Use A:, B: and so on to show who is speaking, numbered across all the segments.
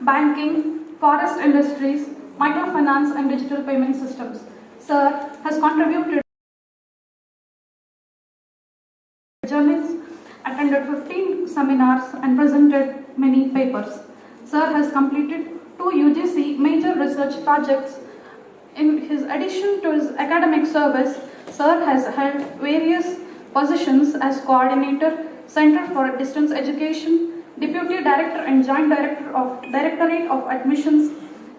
A: banking, forest industries, microfinance and digital payment systems. Sir has contributed journals, attended 15 seminars and presented many papers. Sir has completed 2 UGC major research projects. In his addition to his academic service, Sir has held various positions as coordinator, Center for Distance Education, Deputy Director and Joint Director of Directorate of Admissions,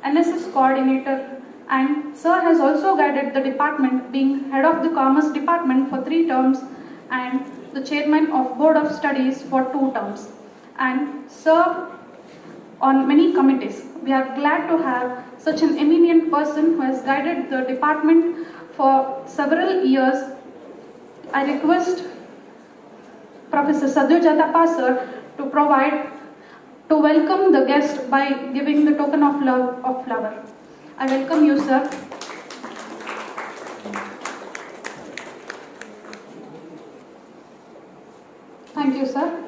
A: NSS Coordinator, and Sir has also guided the department, being Head of the Commerce Department for 3 terms and the Chairman of Board of Studies for 2 terms, and served on many committees. We are glad to have such an eminent person who has guided the department for several years. I request Professor Sadyajatapa sir to welcome the guest by giving the token of love of flower. I welcome you, sir. Thank you, sir.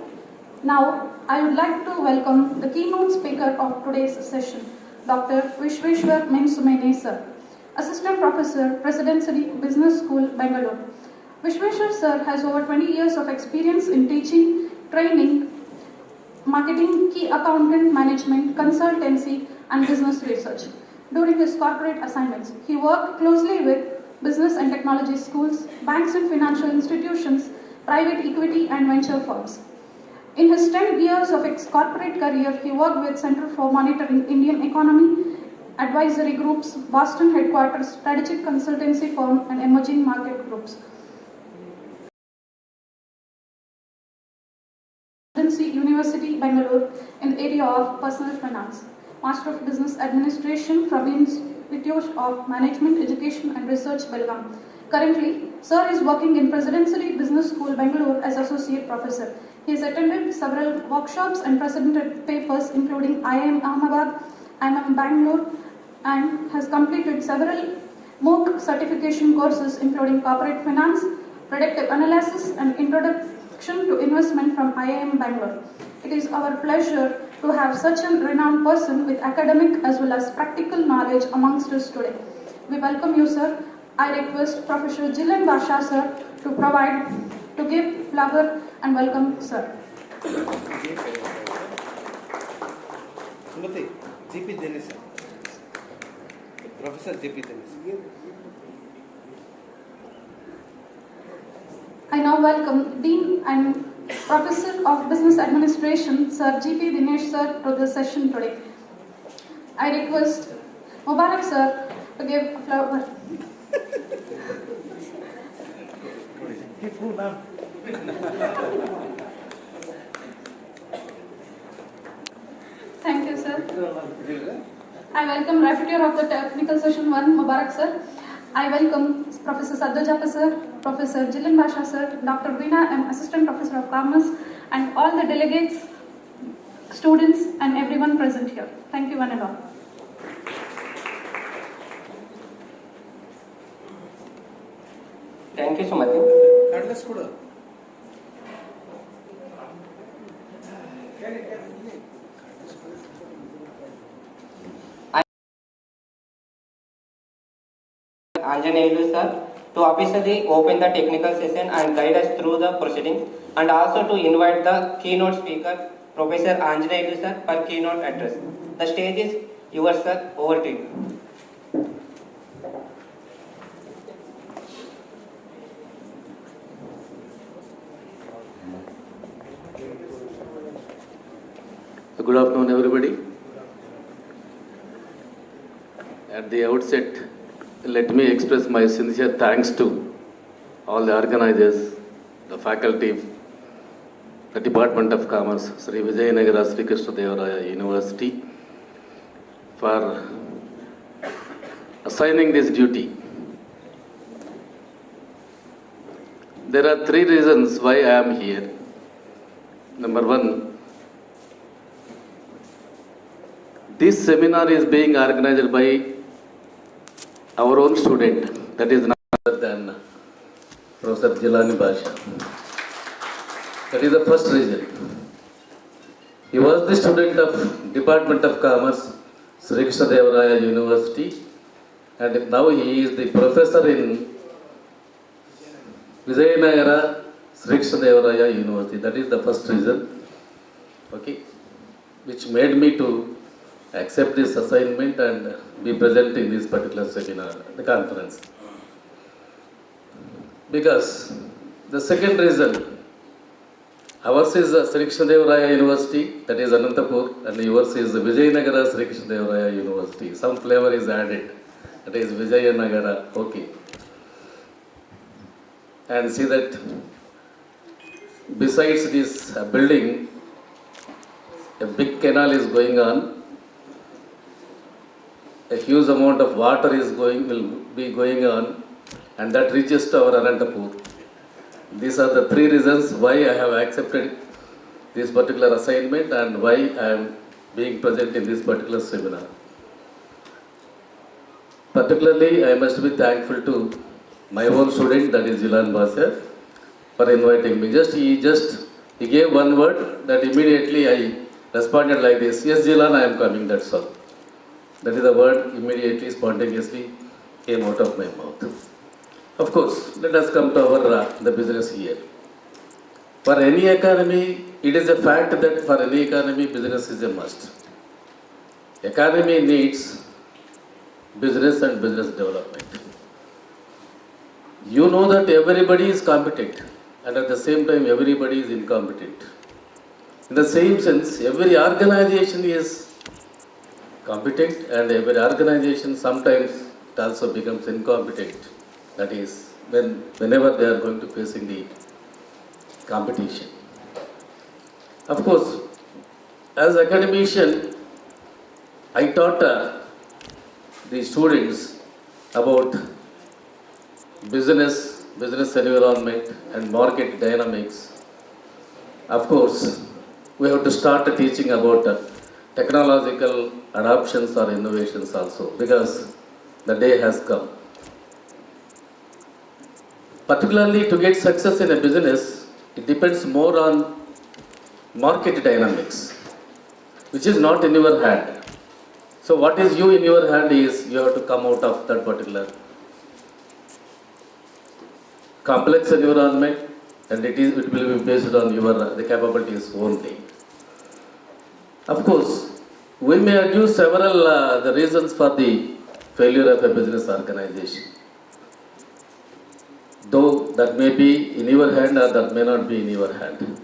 A: Now, I would like to welcome the keynote speaker of today's session, Dr. Vishweshwar Mensumene sir, Assistant Professor, Presidency Business School, Bangalore. Vishweshwar sir has over 20 years of experience in teaching, training, marketing, key accountant management, consultancy, and business research. During his corporate assignments, he worked closely with business and technology schools, banks and financial institutions, private equity, and venture firms. In his 10 years of corporate career, he worked with Center for Monitoring Indian Economy, advisory groups, Boston headquarters, strategic consultancy firm, and emerging market groups. University, Bangalore, in the area of personal finance. Master of Business Administration from Institute of Management, Education and Research, Belgaum. Currently, Sir is working in Presidency Business School, Bangalore as Associate Professor. He has attended several workshops and presented papers including IIM Ahmedabad, IIM Bangalore, and has completed several MOOC certification courses including Corporate Finance, Predictive Analysis and Introduction to Investment from IIM Bangalore. It is our pleasure to have such a renowned person with academic as well as practical knowledge amongst us today. We welcome you, sir. I request Professor Jillian Basha, sir, to give flower and welcome, sir.
B: GP Dennis. Professor GP Dennis.
A: I now welcome Dean and Professor of Business Administration, Sir G.P. Dinesh sir, to the session today. I request Mubarak sir to give a flower. Thank you, sir. I welcome Rapporteur of the Technical Session 1, Mubarak sir. I welcome Professor Sadyajatapa sir, Professor Jillian Basha sir, Dr. Veena M, Assistant Professor of Commerce, and all the delegates, students, and everyone present here. Thank you one and all.
C: Thank you so much. Anjaneyulu sir to officially open the technical session and guide us through the proceedings, and also to invite the keynote speaker, Professor Anjaneyulu sir, for keynote address. The stage is yours, sir. Over to you.
D: Good afternoon, everybody. At the outset, let me express my sincere thanks to all the organizers, the faculty, the Department of Commerce, Sri Vijayanagara Sri Krishna Devaraya University, for assigning this duty. There are 3 reasons why I am here. Number 1, this seminar is being organized by our own student, that is none other than Professor Jillian Basha. That is the first reason. He was the student of Department of Commerce, Sri Krishna Devaraya University, and now he is the professor in Vijayanagara Sri Krishna Devaraya University. That is the first reason, okay, which made me to accept this assignment and be present in this particular seminar, the conference. Because the second reason, ours is Sri Krishna Devaraya University, that is Anantapur, and yours is Vijayanagara Sri Krishna Devaraya University. Some flavor is added, that is Vijayanagara, okay. And see that besides this building, a big canal is going on. A huge amount of water will be going on, and that reaches to our Anantapur. These are the three reasons why I have accepted this particular assignment and why I am being present in this particular seminar. Particularly, I must be thankful to my own student, that is Jilan Basya, for inviting me. He gave one word that immediately I responded like this: yes, Jilan, I am coming, that's all. That is the word immediately, spontaneously came out of my mouth. Of course, let us come to our the business here. For any economy, it is a fact that for any economy, business is a must. Economy needs business and business development. You know that everybody is competent, and at the same time, everybody is incompetent. In the same sense, every organization is competent, and every organization sometimes it also becomes incompetent. That is, whenever they are going to facing the competition. Of course, as academician, I taught the students about business environment and market dynamics. Of course, we have to start teaching about technological adoptions or innovations also, because the day has come. Particularly to get success in a business, it depends more on market dynamics, which is not in your hand. So what is in your hand is you have to come out of that particular complex environment, and it will be based on the capabilities only. Of course, we may adduce several the reasons for the failure of a business organization. Though that may be in your hand or that may not be in your hand.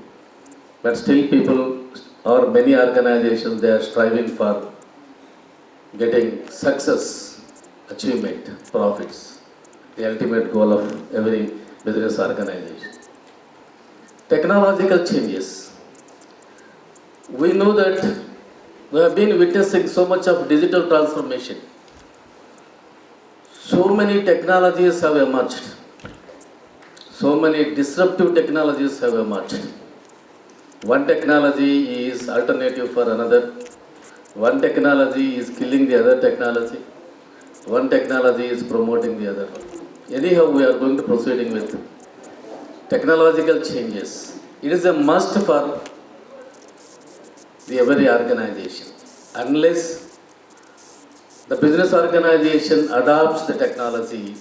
D: But still people or many organizations, they are striving for getting success, achievement, profits, the ultimate goal of every business organization. Technological changes. We know that we have been witnessing so much of digital transformation. So many technologies have emerged. So many disruptive technologies have emerged. One technology is alternative for another. One technology is killing the other technology. One technology is promoting the other. Anyhow, we are going to proceeding with technological changes. It is a must for every organization. Unless the business organization adopts the technology,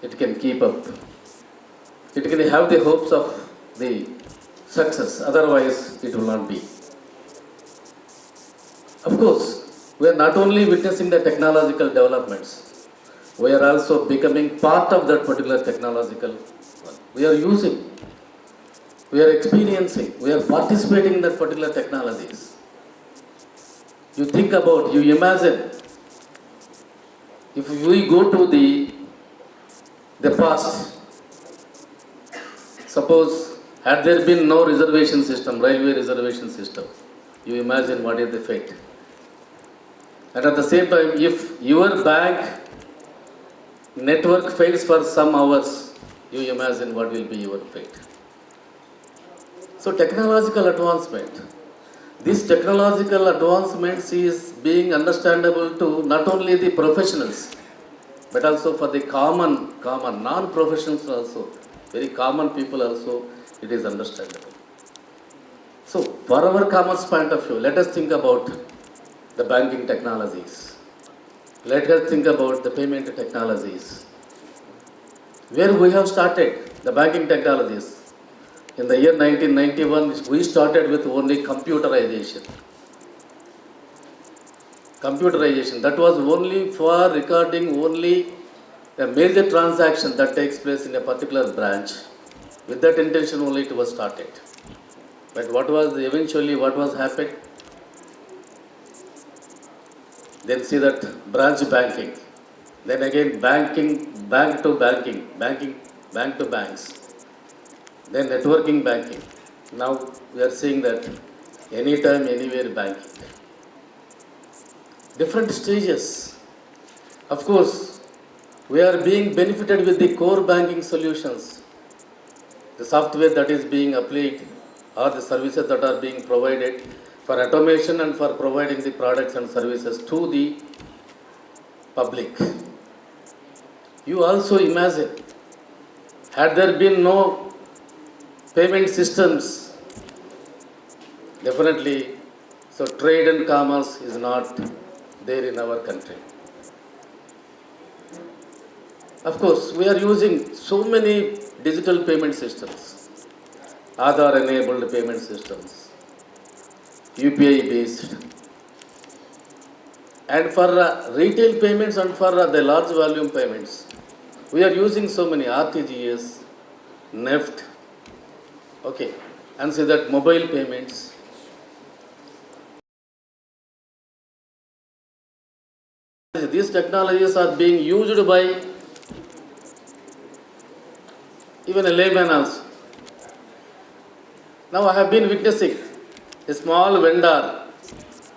D: it can keep up. It can have the hopes of the success, otherwise it will not be. Of course, we are not only witnessing the technological developments, we are also becoming part of that particular technological one. We are using, we are experiencing, we are participating in that particular technologies. You think about, you imagine, if we go to the past, suppose, had there been no reservation system, railway reservation system, you imagine what is the fate. And at the same time, if your bank network fails for some hours, you imagine what will be your fate. So technological advancement. This technological advancements is being understandable to not only the professionals, but also for the common non-professionals also, very common people also, it is understandable. So, for our commerce point of view, let us think about the banking technologies. Let us think about the payment technologies. Where we have started the banking technologies. In the year 1991, we started with only computerization. Computerization, that was only for recording only a major transaction that takes place in a particular branch. With that intention only it was started. But what was happened? Then see that branch banking. Then again bank to banks. Then networking banking. Now we are seeing that anytime, anywhere banking. Different stages. Of course, we are being benefited with the core banking solutions. The software that is being applied or the services that are being provided for automation and for providing the products and services to the public. You also imagine, had there been no payment systems, definitely, so trade and commerce is not there in our country. Of course, we are using so many digital payment systems, Aadhaar enabled payment systems, UPI based. And for retail payments and for the large volume payments, we are using so many RTGS, NEFT, okay, and see that mobile payments. These technologies are being used by even a layman also. Now I have been witnessing a small vendor,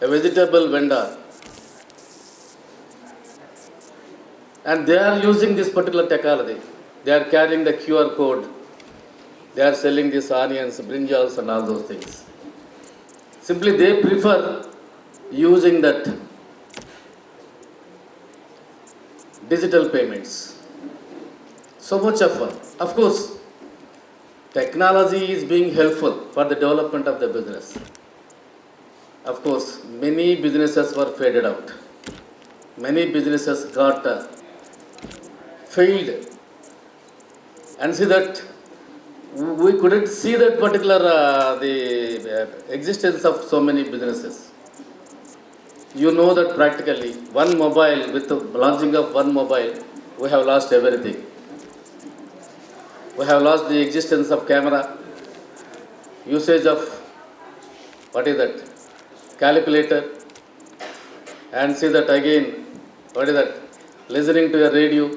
D: a vegetable vendor, and they are using this particular technology. They are carrying the QR code. They are selling these onions, brinjals and all those things. Simply they prefer using that digital payments. So much of fun. Of course, technology is being helpful for the development of the business. Of course, many businesses were faded out. Many businesses got failed. And see that we couldn't see that particular existence of so many businesses. You know that practically one mobile, with the launching of one mobile, we have lost everything. We have lost the existence of camera, usage of, what is that, calculator, and see that again, what is that, listening to a radio,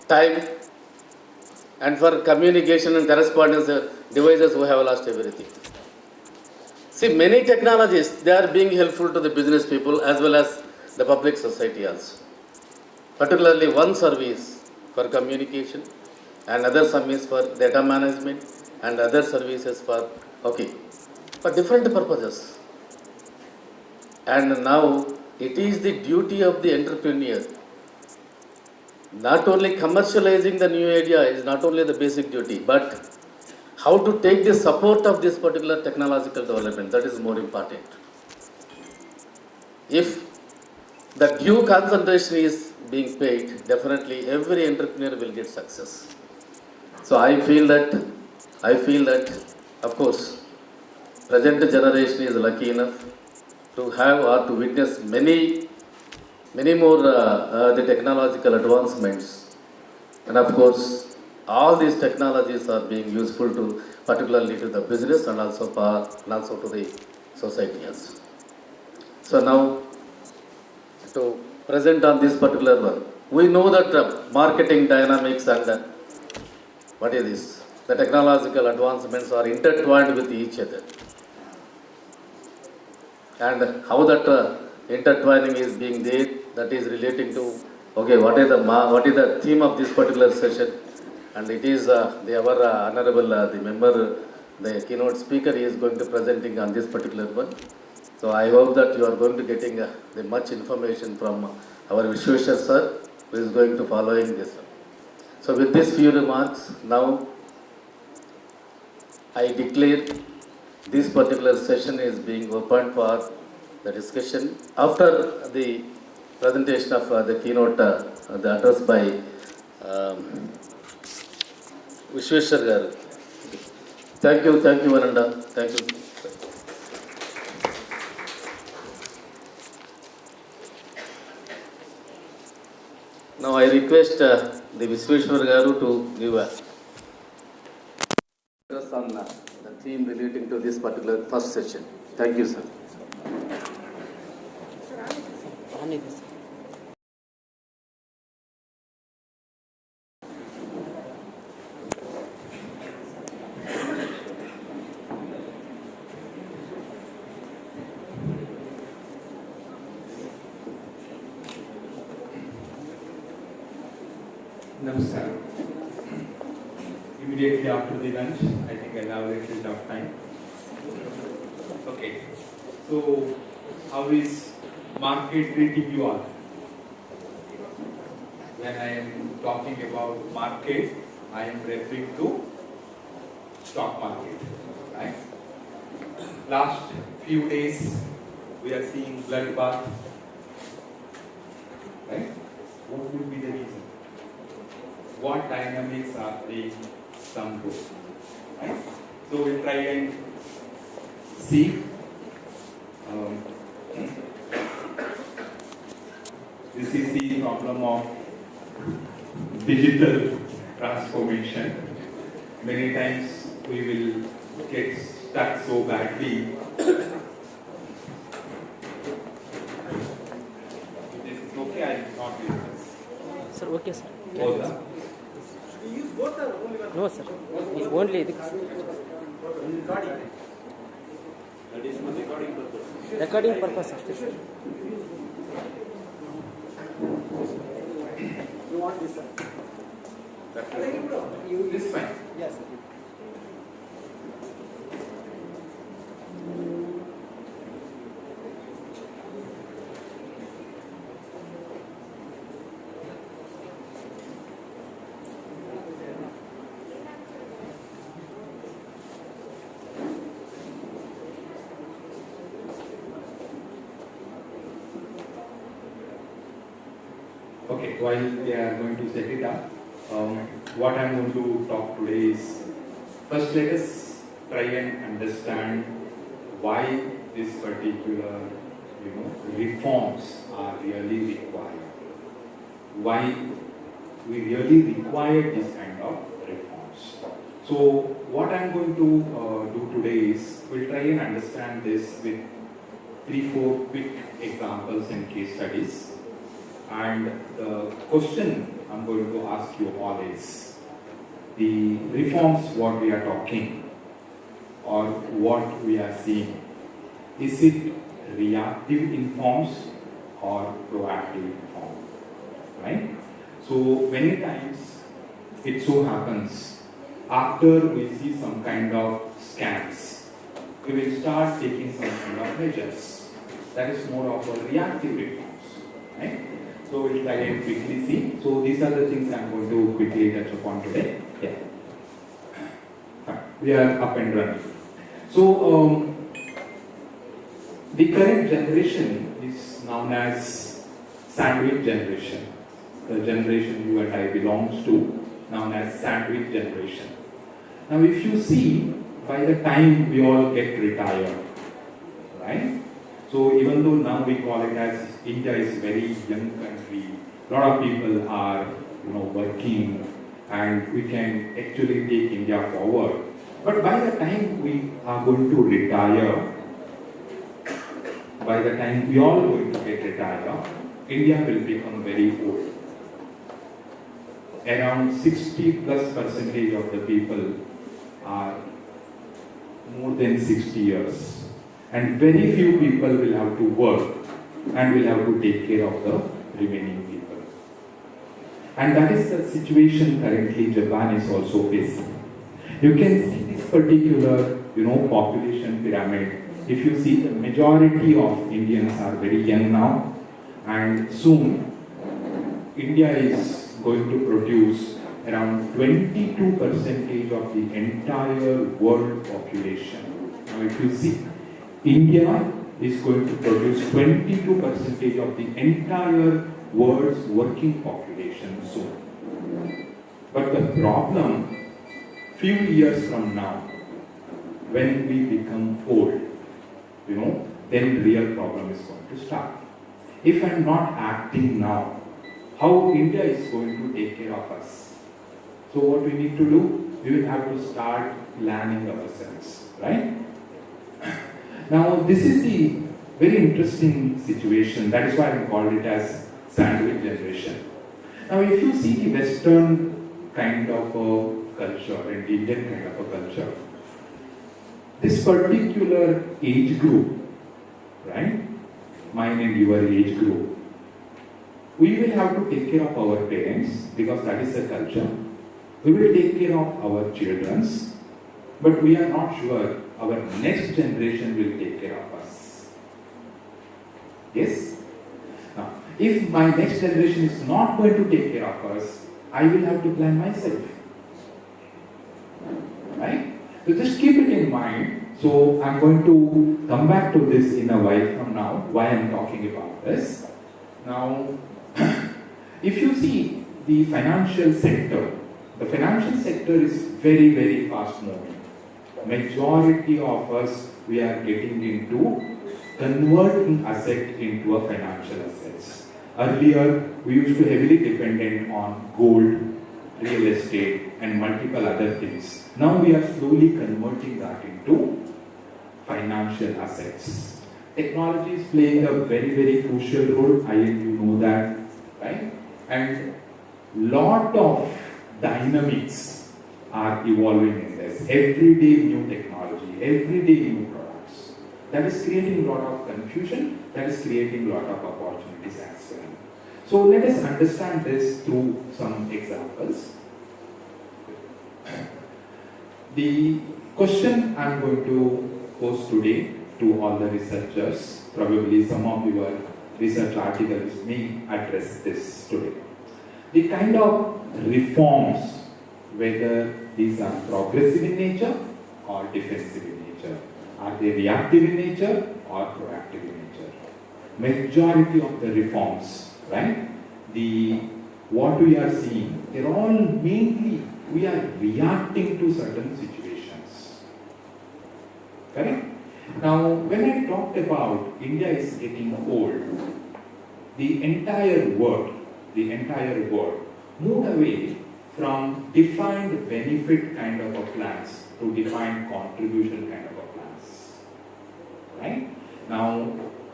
D: time, and for communication and correspondence devices we have lost everything. See, many technologies, they are being helpful to the business people as well as the public society also. Particularly one service for communication and other service for data management and other services for different purposes. And now it is the duty of the entrepreneur. Not only commercializing the new idea is not only the basic duty, but how to take the support of this particular technological development, that is more important. If the due concentration is being paid, definitely every entrepreneur will get success. So I feel that, of course, present generation is lucky enough to have or to witness many more the technological advancements. And of course, all these technologies are being useful to, particularly to the business and also to the society also. So now, to present on this particular one, we know that marketing dynamics and the technological advancements are intertwined with each other. And how that intertwining is being there, that is relating to, what is the theme of this particular session? And it is our honorable the member, the keynote speaker, is going to presenting on this particular one. So I hope that you are going to getting the much information from our Vishweshwar sir, who is going to following this one. So with these few remarks, now I declare this particular session is being opened for the discussion. After the presentation of the keynote, the address by Vishweshwar Garu. Thank you, Ananda. Thank you. Now I request the Vishweshwar Garu to give a address on the theme relating to this particular first session. Thank you, sir.
E: Namaskar. Immediately after the lunch, I think I have a little bit of time. Okay. So, how is market treating you all? When I am talking about market, I am referring to stock market, right? Last few days, we are seeing bloodbath, right? What would be the reason? What dynamics are playing some role, right? So we'll try and see. This is the problem of digital transformation. Many times we will get stuck so badly. This is okay, I will not use this.
F: Sir, okay, sir.
E: Both, huh?
F: No, sir. Only the recording purpose, sir.
E: You want this, sir? This is fine.
F: Yes, sir.
E: Okay, while they are going to set it up, what I'm going to talk today is, first let us try and understand why this particular, reforms are really required. Why we really require this kind of reforms. So what I'm going to do today is, we'll try and understand this with 3-4 quick examples and case studies. And the question I'm going to ask you all is, the reforms what we are talking or what we are seeing, is it reactive reforms or proactive reforms, right? So many times it so happens, after we see some kind of scams, we will start taking some kind of measures. That is more of a reactive reforms, right? So we'll try and quickly see. So these are the things I'm going to quickly touch upon today. Yeah. We are up and running. So the current generation is known as sandwich generation. The generation you and I belongs to, known as sandwich generation. Now if you see, by the time we all get retired, right? So even though now we call it as India is a very young country, a lot of people are working, and we can actually take India forward. But by the time we are going to retire, by the time we all going to get retired, India will become very old. Around 60+% of the people are more than 60 years. And very few people will have to work and will have to take care of the remaining people. And that is the situation currently Japan is also facing. You can see this particular, population pyramid. If you see, the majority of Indians are very young now, and soon India is going to produce around 22% of the entire world population. Now Now if you see, India is going to produce 22% of the entire world's working population soon. But the problem, few years from now, when we become old, then real problem is going to start. If I'm not acting now, how India is going to take care of us? So what we need to do, we will have to start planning ourselves, right? Now this is the very interesting situation. That is why I called it as sandwich generation. Now if you see the Western kind of a culture and Indian kind of a culture, this particular age group, right? Mine and your age group, we will have to take care of our parents because that is the culture. We will take care of our children, but we are not sure our next generation will take care of us. Yes? Now, if my next generation is not going to take care of us, I will have to plan myself. Right? So just keep it in mind. So I'm going to come back to this in a while from now, why I'm talking about this. Now, if you see the financial sector is very, very fast moving. Majority of us, we are getting into converting asset into a financial assets. Earlier, we used to heavily dependent on gold, real estate, and multiple other things. Now we are slowly converting that into financial assets. Technology is playing a very, very crucial role. I and you know that, right? And lot of dynamics are evolving in this. Every day new technology, every day new products. That is creating a lot of confusion, that is creating a lot of opportunities as well. So let us understand this through some examples. The question I am going to pose today to all the researchers, probably some of your research articles may address this today. The kind of reforms, whether these are progressive in nature or defensive in nature, are they reactive in nature or proactive in nature? Majority of the reforms, right? What we are seeing, they're all mainly we are reacting to certain situations. Correct? Now, when I talked about India is getting old, the entire world moved away from defined benefit kind of a plans to defined contribution kind of a plans. Right? Now,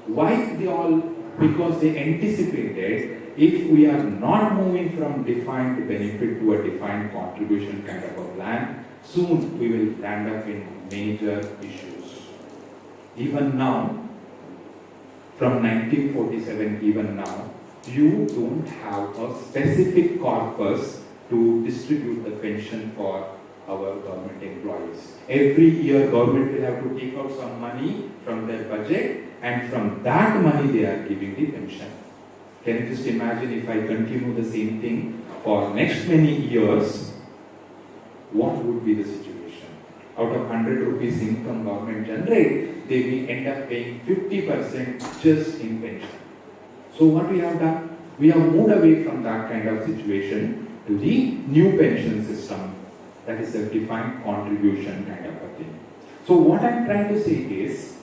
E: why they all? Because they anticipated if we are not moving from defined benefit to a defined contribution kind of a plan, soon we will land up in major issues. Even now, from 1947 even now, you don't have a specific corpus to distribute the pension for our government employees. Every year government will have to take out some money from their budget, and from that money they are giving the pension. Can you just imagine if I continue the same thing for next many years, what would be the situation? Out of 100 rupees income government generate, they will end up paying 50% just in pension. So what we have done? We have moved away from that kind of situation to the new pension system, that is a defined contribution kind of a thing. So what I'm trying to say is,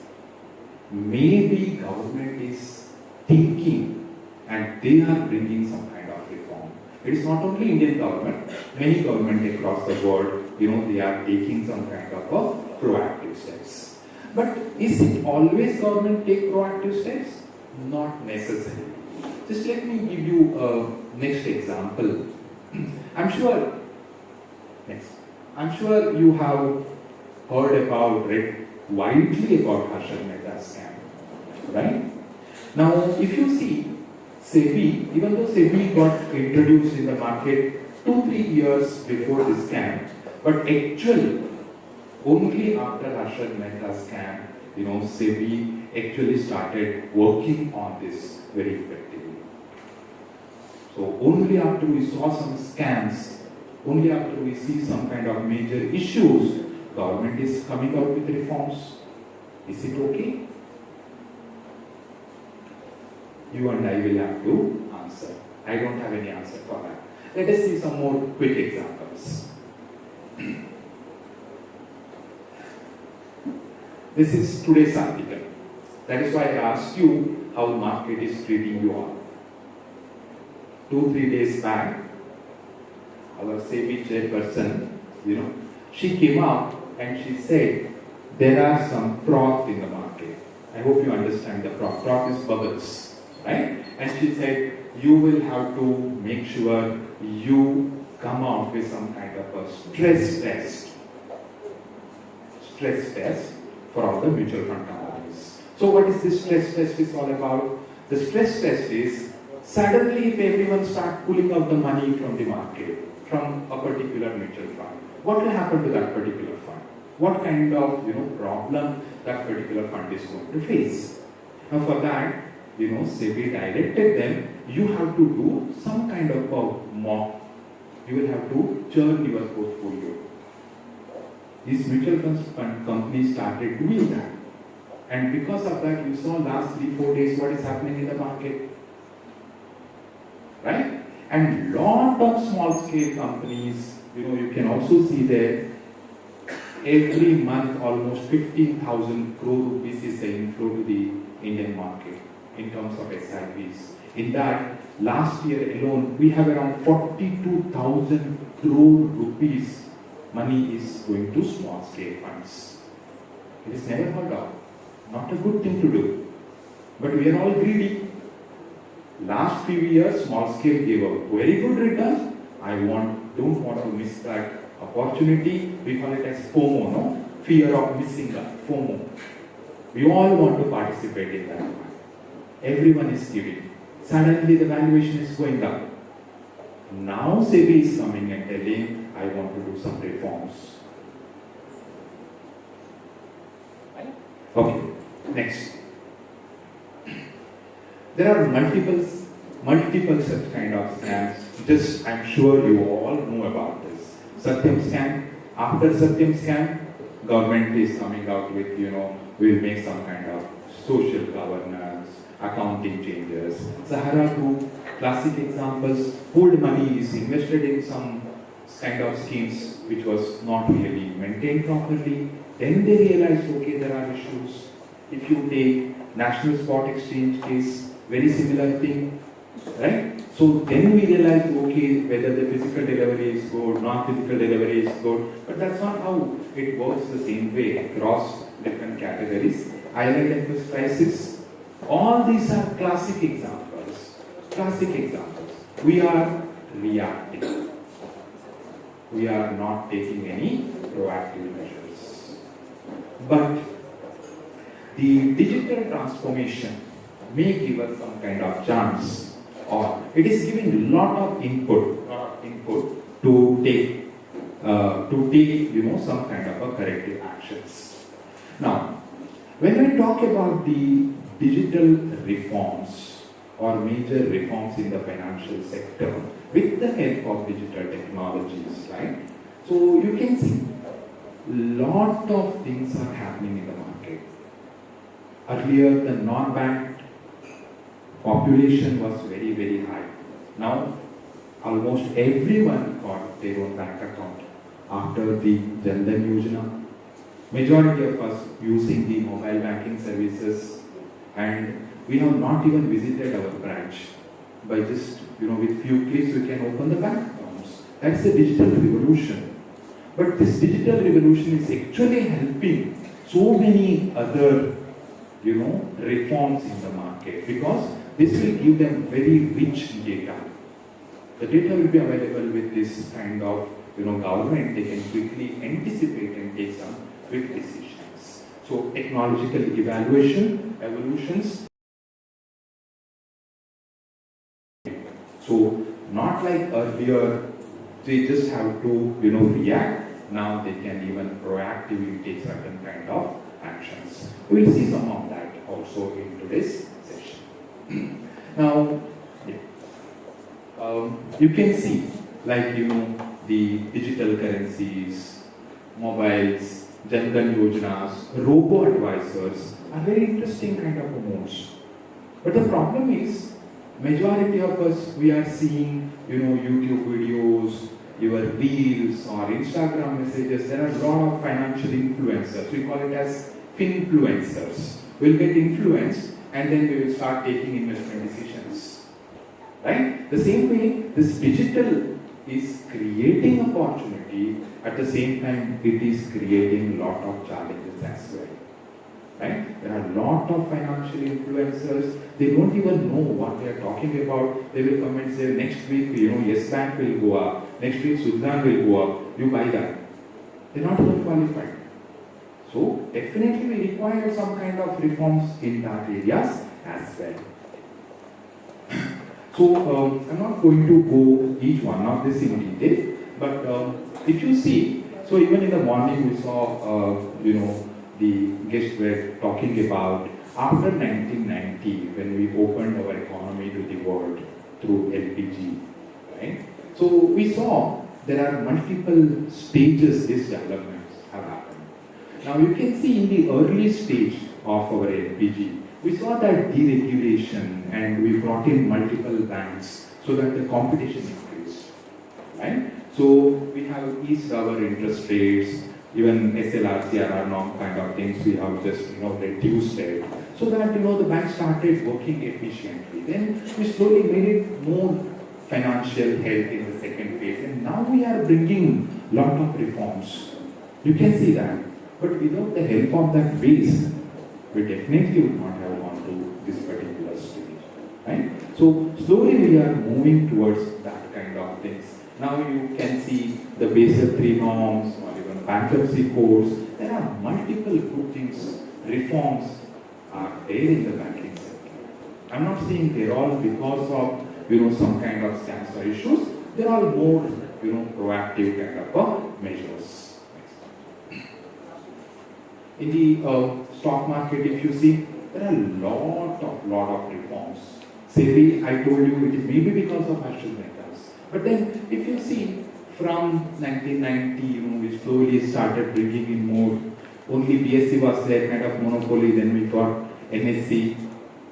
E: maybe government is thinking and they are bringing some kind of reform. It is not only Indian government, many governments across the world, they are taking some kind of a proactive steps. But is it always government take proactive steps? Not necessarily. Just let me give you a next example. I'm sure you have heard about, read widely about Harshad Mehta's scam, right? Now, if you see, SEBI, even though SEBI got introduced in the market 2-3 years before this scam, but actually, only after Harshad Mehta's scam, SEBI actually started working on this very effectively. So only after we saw some scams, only after we see some kind of major issues, government is coming out with reforms. Is it okay? You and I will have to answer. I don't have any answer for that. Let us see some more quick examples. This is today's article. That is why I asked you how the market is treating you all. 2-3 days back, our SEBI chairperson, she came out and she said, there are some froth in the market. I hope you understand the froth. Froth is bubbles, right? And she said, you will have to make sure you come out with some kind of a stress test. Stress test for all the mutual fund companies. So what is this stress test is all about? The stress test is suddenly if everyone starts pulling out the money from the market, from a particular mutual fund, what will happen to that particular fund? What kind of problem that particular fund is going to face? Now for that, SEBI directed them, you have to do some kind of a mock. You will have to churn your portfolio. These mutual fund companies started doing that. And because of that, you saw last 3-4 days what is happening in the market. Right? And lot of small scale companies, you can also see there, every month almost 15,000 crore rupees is the inflow to the Indian market in terms of SIPs. In that, last year alone, we have around 42,000 crore rupees money is going to small scale funds. It is never heard of. Not a good thing to do. But we are all greedy. Last few years, small scale gave a very good return. Don't want to miss that opportunity. We call it as FOMO, no? Fear of missing out, FOMO. We all want to participate in that one. Everyone is giving. Suddenly the valuation is going up. Now SEBI is coming and telling, I want to do some reforms. Okay, next. There are multiple such kind of scams. I'm sure you all know about this. Satyam scam. After Satyam scam, government is coming out with, we'll make some kind of social governance, accounting changes. Sahara Group, classic examples, pooled money is invested in some kind of schemes which was not really maintained properly. Then they realized, okay, there are issues. If you take National Spot Exchange case, very similar thing, right? So then we realized, okay, whether the physical delivery is good, non-physical delivery is good, but that's not how it works the same way across different categories. Island Express crisis, all these are classic examples. Classic examples. We are reacting. We are not taking any proactive measures. But the digital transformation may give us some kind of chance, or it is giving a lot of input to take some kind of a corrective actions. Now, when I talk about the digital reforms or major reforms in the financial sector with the help of digital technologies, right? So you can see lot of things are happening in the market. Earlier, the non-banked population was very, very high. Now, almost everyone got their own bank account after the Jan Dhan Yojana. Majority of us using the mobile banking services, and we have not even visited our branch. By just, with few clicks we can open the bank accounts. That's the digital revolution. But this digital revolution is actually helping so many other, reforms in the market, because this will give them very rich data. The data will be available with this kind of, government. They can quickly anticipate and take some quick decisions. So technological evolutions. So not like earlier, they just have to, react. Now they can even proactively take certain kind of actions. We'll see some of that also in today's session. Now, you can see, like, the digital currencies, mobiles, Jan-Dhan Yojanas, robo-advisors are very interesting kind of modes. But the problem is, majority of us, we are seeing, YouTube videos, your reels or Instagram messages. There are a lot of financial influencers. We call it as finfluencers. We'll get influenced and then we will start taking investment decisions. Right? The same way, this digital is creating opportunity, at the same time it is creating a lot of challenges as well. Right? There are a lot of financial influencers, they don't even know what they are talking about. They will come and say, next week, Yes Bank will go up, next week Sudhan will go up, you buy that. They're not even qualified. So, definitely we require some kind of reforms in that areas as well. So, I'm not going to go each one of this in detail, but if you see, so even in the morning we saw, the guests were talking about after 1990 when we opened our economy to the world through LPG, right? So we saw there are multiple stages these developments have happened. Now you can see in the early stage of our LPG, we saw that deregulation and we brought in multiple banks so that the competition increased, right? So we have eased our interest rates, even SLR, CRR norm kind of things, we have just reduced it so that the bank started working efficiently. Then we slowly made it more financial health in the second phase, and now we are bringing lot of reforms. You can see that, but without the help of that base, we definitely would not have gone to this particular stage, right? So slowly we are moving towards that kind of things. Now you can see the Basel III norms or even bankruptcy codes. There are multiple good things, reforms are there in the banking sector. I'm not saying they're all because of some kind of scams or issues. They're all more proactive kind of measures. In the stock market, if you see, there are a lot of reforms. Say, I told you it is maybe because of Harshad Mehta's. But then, if you see, from 1990, we slowly started bringing in more. Only BSc was there, kind of monopoly. Then we got NSC,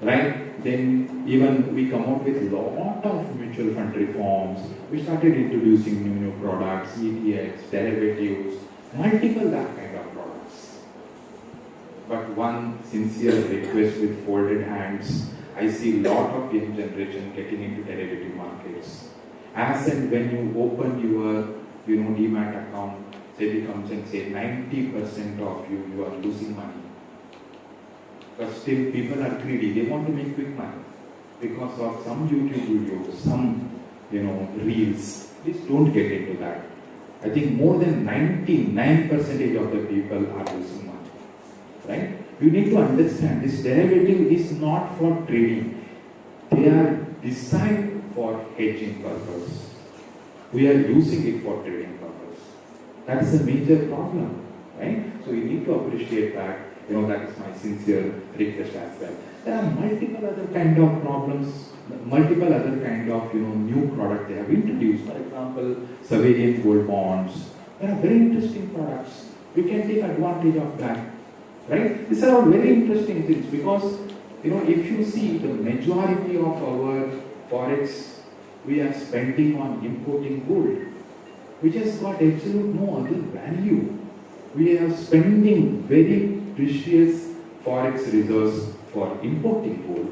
E: right? Then even we come out with a lot of mutual fund reforms. We started introducing new products, ETFs, derivatives, multiple that kind of products. But one sincere request with folded hands. I see a lot of young generation getting into derivative markets. As and when you open your, demat account, SEBI comes and say 90% of you are losing money. But still people are greedy, they want to make quick money. Because of some YouTube videos, some, reels. Please don't get into that. I think more than 99% of the people are losing money. Right? You need to understand this derivative is not for trading. They are designed for hedging purpose. We are using it for trading purpose. That's a major problem, right? So you need to appreciate that. That is my sincere request as well. There are multiple other kind of problems, multiple other kind of new products they have introduced. For example, sovereign gold bonds. There are very interesting products. We can take advantage of that. Right? These are all very interesting things because, if you see the majority of our forex, we are spending on importing gold, which has got absolute no other value. We are spending very precious forex reserves for importing gold.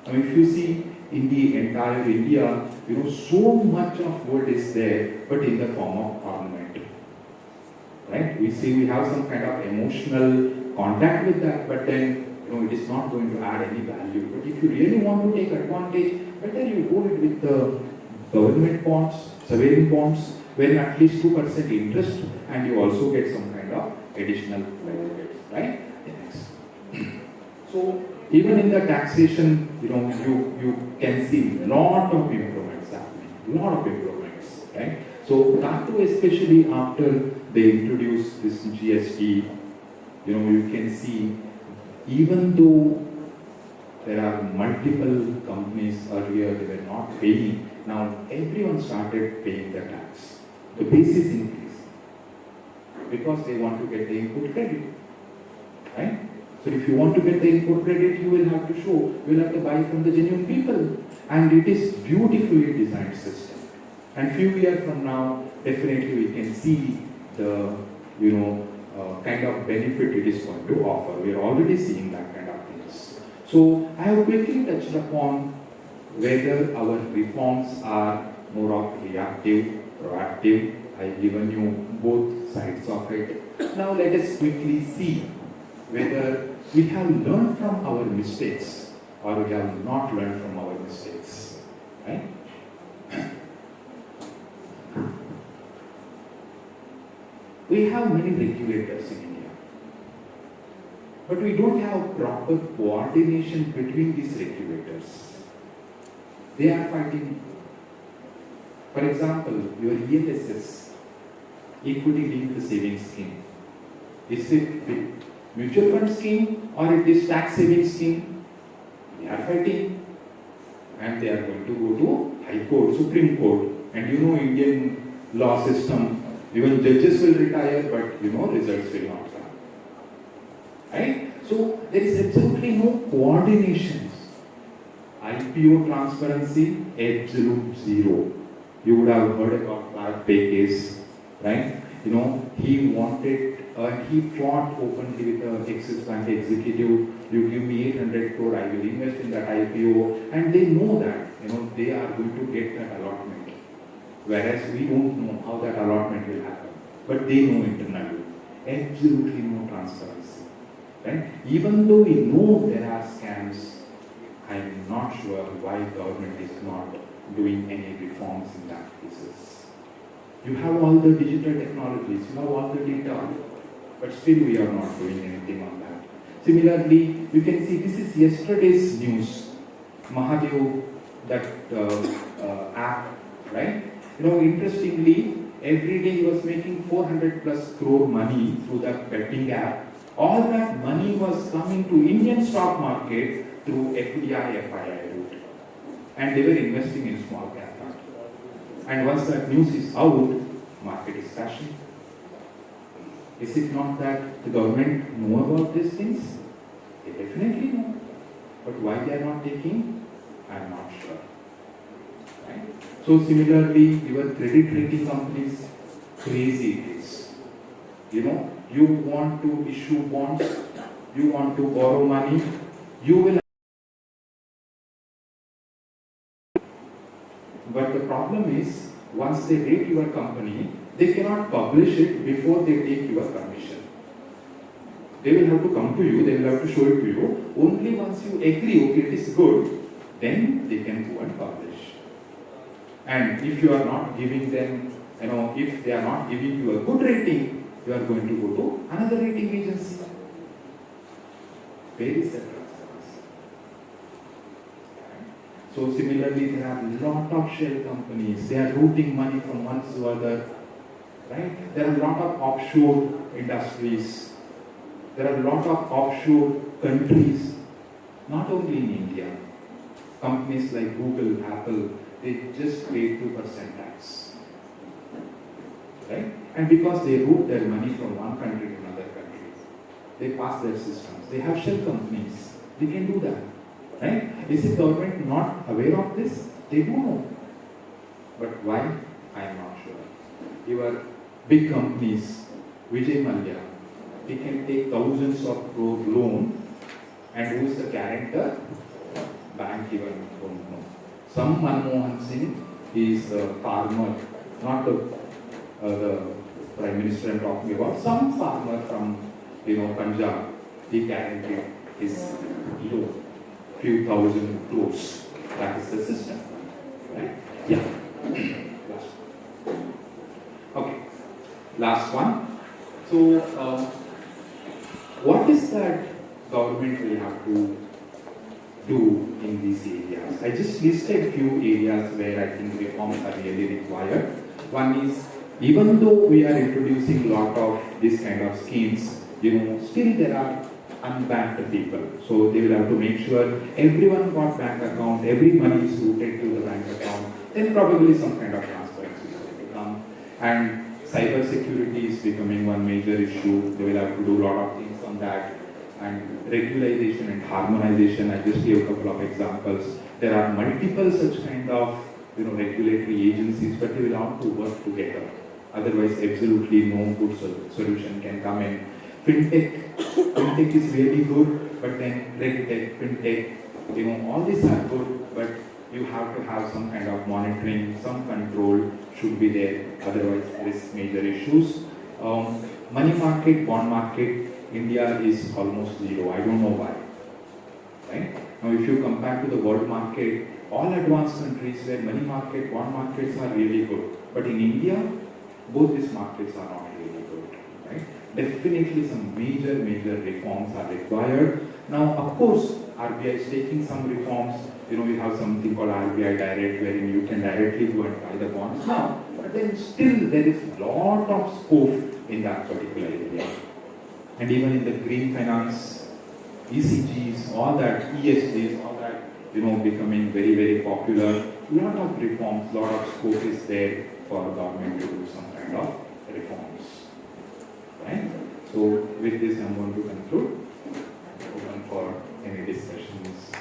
E: Now, if you see in the entire India, so much of gold is there, but in the form of ornament. Right? We see we have some kind of emotional contact with that, but then it is not going to add any value. But if you really want to take advantage, better you go with the government bonds, sovereign bonds, where at least 2% interest, and you also get some kind of additional benefits, right? Yes. So even in the taxation, you can see a lot of improvements happening, right? So that too, especially after they introduced this GST, you can see, even though there are multiple companies earlier, they were not paying, now everyone started paying the tax. The base is increasing. because they want to get the input credit, right? So if you want to get the input credit, you will have to show, you will have to buy from the genuine people. And it is beautifully designed system. And few years from now, definitely we can see the, kind of benefit it is going to offer. We are already seeing that kind of things. So I have quickly touched upon whether our reforms are more of reactive, proactive. I have given you both sides of it. Now let us quickly see whether we have learned from our mistakes or we have not learned from our mistakes. Right? We have many regulators in India, but we don't have proper coordination between these regulators. They are fighting. For example, your ELSS, Equity Linked Savings Scheme. Is it mutual fund scheme or it is tax savings scheme? They are fighting, and they are going to go to High Court, Supreme Court, and Indian law system. Even judges will retire, but results will not come. Right? So there is absolutely no coordination. IPO transparency, absolute zero. You would have heard about Bharat Pay case, right? He wanted, he fought openly with the Axis Bank executive. You give me 800 crore, I will invest in that IPO, and they know that, they are going to get that allotment. Whereas we don't know how that allotment will happen, but they know internally. Absolutely no transparency, right? Even though we know there are scams, I am not sure why government is not doing any reforms in that cases. You have all the digital technologies, you have all the data, but still we are not doing anything on that. Similarly, you can see this is yesterday's news. Mahadev, that app, right? Interestingly, every day he was making 400 plus crore money through that betting app. All that money was coming to Indian stock market through FDI, FII route. And they were investing in small cap. And once that news is out, market is crashing. Is it not that the government know about these things? They definitely know. But why they are not taking? I am not sure. Right? So similarly, your credit rating companies, crazy it is. You want to issue bonds, you want to borrow money, you will. But the problem is, once they rate your company, they cannot publish it before they take your permission. They will have to come to you, they will have to show it to you. Only once you agree, okay, it is good, then they can go and publish. And if you are not giving them, if they are not giving you a good rating, you are going to go to another rating agency. Where is that transparency? So similarly, there are a lot of shell companies. They are routing money from one to other. Right? There are a lot of offshore industries. There are a lot of offshore countries. Not only in India. Companies like Google, Apple, they just pay 2% tax. Right? And because they route their money from one country to another country, they pass their systems. They have shell companies. They can do that. Right? Is the government not aware of this? They do know. But why? I am not sure. Your big companies, Vijay Mallya, they can take thousands of crore loan, and who is the guarantor? Bank even don't know. Some Manmohan Singh is a farmer, not the Prime Minister I'm talking about. Some farmer from Punjab, he guaranteed his loan, few thousand crores. That is the system, right? Yeah. Last one. Okay. Last one. So, what is that government will have to do in these areas? I just listed few areas where I think reforms are really required. One is, even though we are introducing a lot of this kind of schemes, still there are unbanked people. So they will have to make sure everyone got bank account, every money is routed to the bank account. Then probably some kind of transparency is going to come. And cyber security is becoming one major issue. They will have to do a lot of things on that. And regularization and harmonization, I just gave a couple of examples. There are multiple such kind of regulatory agencies, but they will have to work together. Otherwise, absolutely no good solution can come in. Fintech is really good, but then regtech, fintech, all these are good, but you have to have some kind of monitoring, some control should be there. Otherwise, there is major issues. Money market, bond market, India is almost zero. I don't know why. Right? Now, if you compare to the world market, all advanced countries where money market, bond markets are really good. But in India, both these markets are not really good. Right? Definitely some major reforms are required. Now, of course, RBI is taking some reforms. We have something called RBI Direct, wherein you can directly go and buy the bonds now. But then still there is a lot of scope in that particular area. And even in the green finance, ECGs, all that, ESGs, all that, becoming very popular. Lot of reforms, lot of scope is there for government to do some kind of reforms. Right? So with this, I'm going to conclude. Open for any discussions.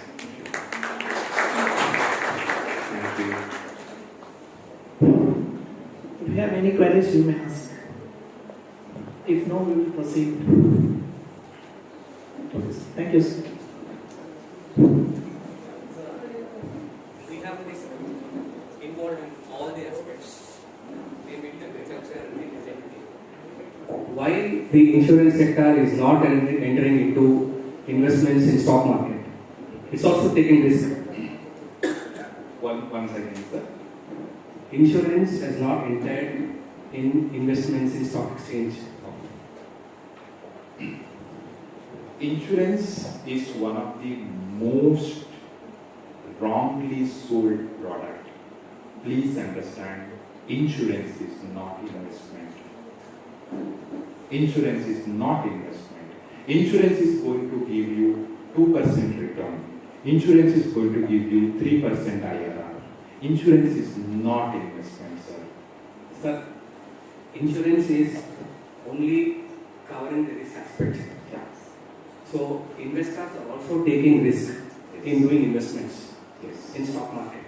E: Thank you.
G: If you have any queries, you may ask. If no, we will proceed. Thank you, sir.
H: We have this involved in all the aspects. We meet the agriculture and the identity. Why the insurance sector is not entering into investments in stock market? It's also taking risk.
E: One second, sir.
H: Insurance has not entered in investments in stock exchange.
E: Insurance is one of the most wrongly sold product. Please understand, insurance is not investment. Insurance is not investment. Insurance is going to give you 2% return. Insurance is going to give you 3% IRR. Insurance is not investment, sir.
H: Sir, insurance is only covering the risk aspect. So investors are also taking risk in doing investments in stock market.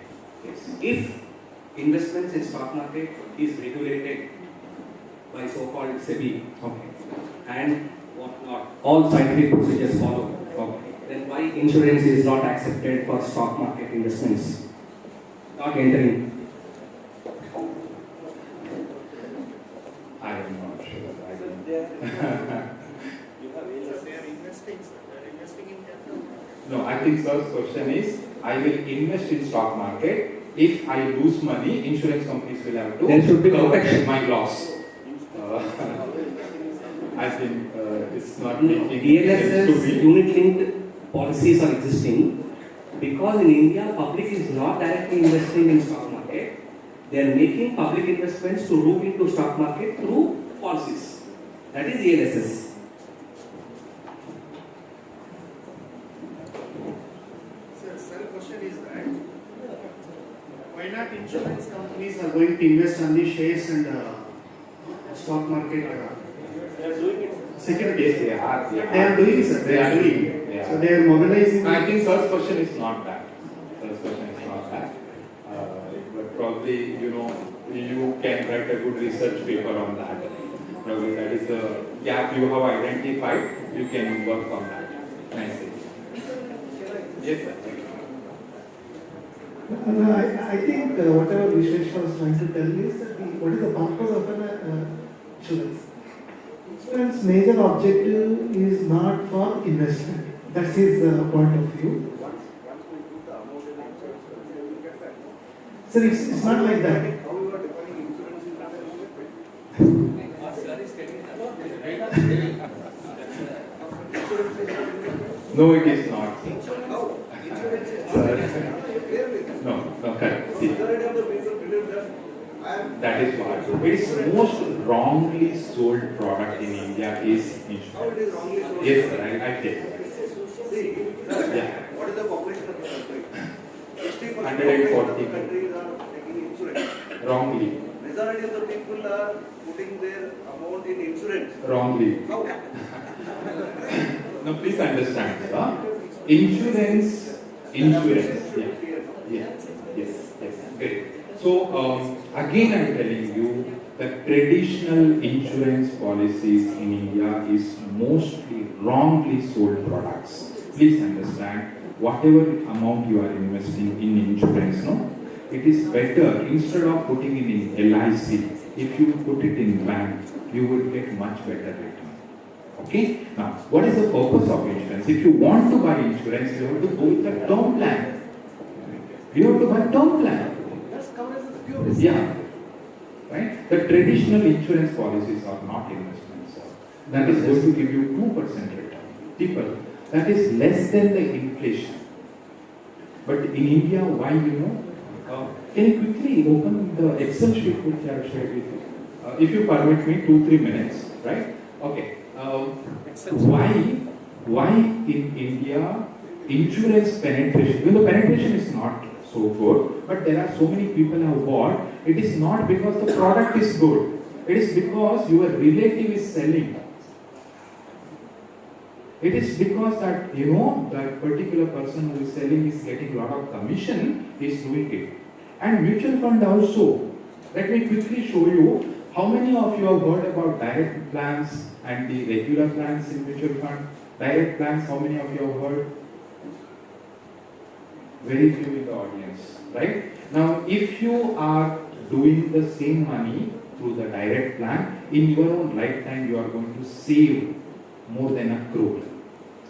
H: If investments in stock market is regulated by so-called SEBI, and whatnot, all scientific procedures follow, then why insurance is not accepted for stock market investments? Not entering.
E: I am not sure. I don't. No, I think sir's question is, I will invest in stock market. If I lose money, insurance companies will have to
H: There should be
E: cover
H: protection.
E: my loss. I think it's not making sense
H: DLSS
E: to me.
H: unit-linked policies are existing because in India, public is not directly investing in stock market. They are making public investments to route into stock market through policies. That is DLSS.
I: Sir, the question is that why not insurance companies are going to invest on the shares and stock market? They are doing it. Securities.
E: Yes, they are.
I: They are doing it, sir. They are doing it.
E: Yeah.
I: So they are mobilizing.
E: I think sir's question is not that. Sir's question is not that. But probably, you can write a good research paper on that. Probably that is the gap you have identified. You can work on that. Nicely. Yes, sir.
G: I think whatever Vishwesh was trying to tell is that what is the purpose of an insurance? Insurance major objective is not for investment. That's his point of view. Sir, it's not like that.
E: No, it is not. No, correct. See, that is what. It is most wrongly sold product in India is insurance. Yes, sir, I get it. Yeah.
B: What is the population of the country?
E: 140
B: countries are taking insurance.
E: wrongly.
B: Means majority of the people are putting their amount in insurance.
E: Wrongly.
B: How?
E: No, please understand, sir. Insurance. Yeah. Yes. Great. So, again, I'm telling you that traditional insurance policies in India is mostly wrongly sold products. Please understand, whatever amount you are investing in insurance, no, it is better instead of putting it in LIC. If you put it in bank, you will get much better return. Okay? Now, what is the purpose of insurance? If you want to buy insurance, you have to go with a term plan. You have to buy term plan.
B: That's covered as pure risk.
E: Yeah. Right? The traditional insurance policies are not investments. That is going to give you 2% return. People, that is less than the inflation. But in India, why you know? Can you quickly open the Excel sheet which I have shared with you? If you permit me, 2-3 minutes, right? Okay. Why in India insurance penetration? Well, the penetration is not so good, but there are so many people who have bought. It is not because the product is good. It is because your relative is selling. It is because that that particular person who is selling is getting a lot of commission, is doing it. And mutual fund also. Let me quickly show you how many of you have heard about direct plans and the regular plans in mutual fund. Direct plans, how many of you have heard? Very few in the audience, right? Now, if you are doing the same money through the direct plan, in your own lifetime, you are going to save more than 1 crore.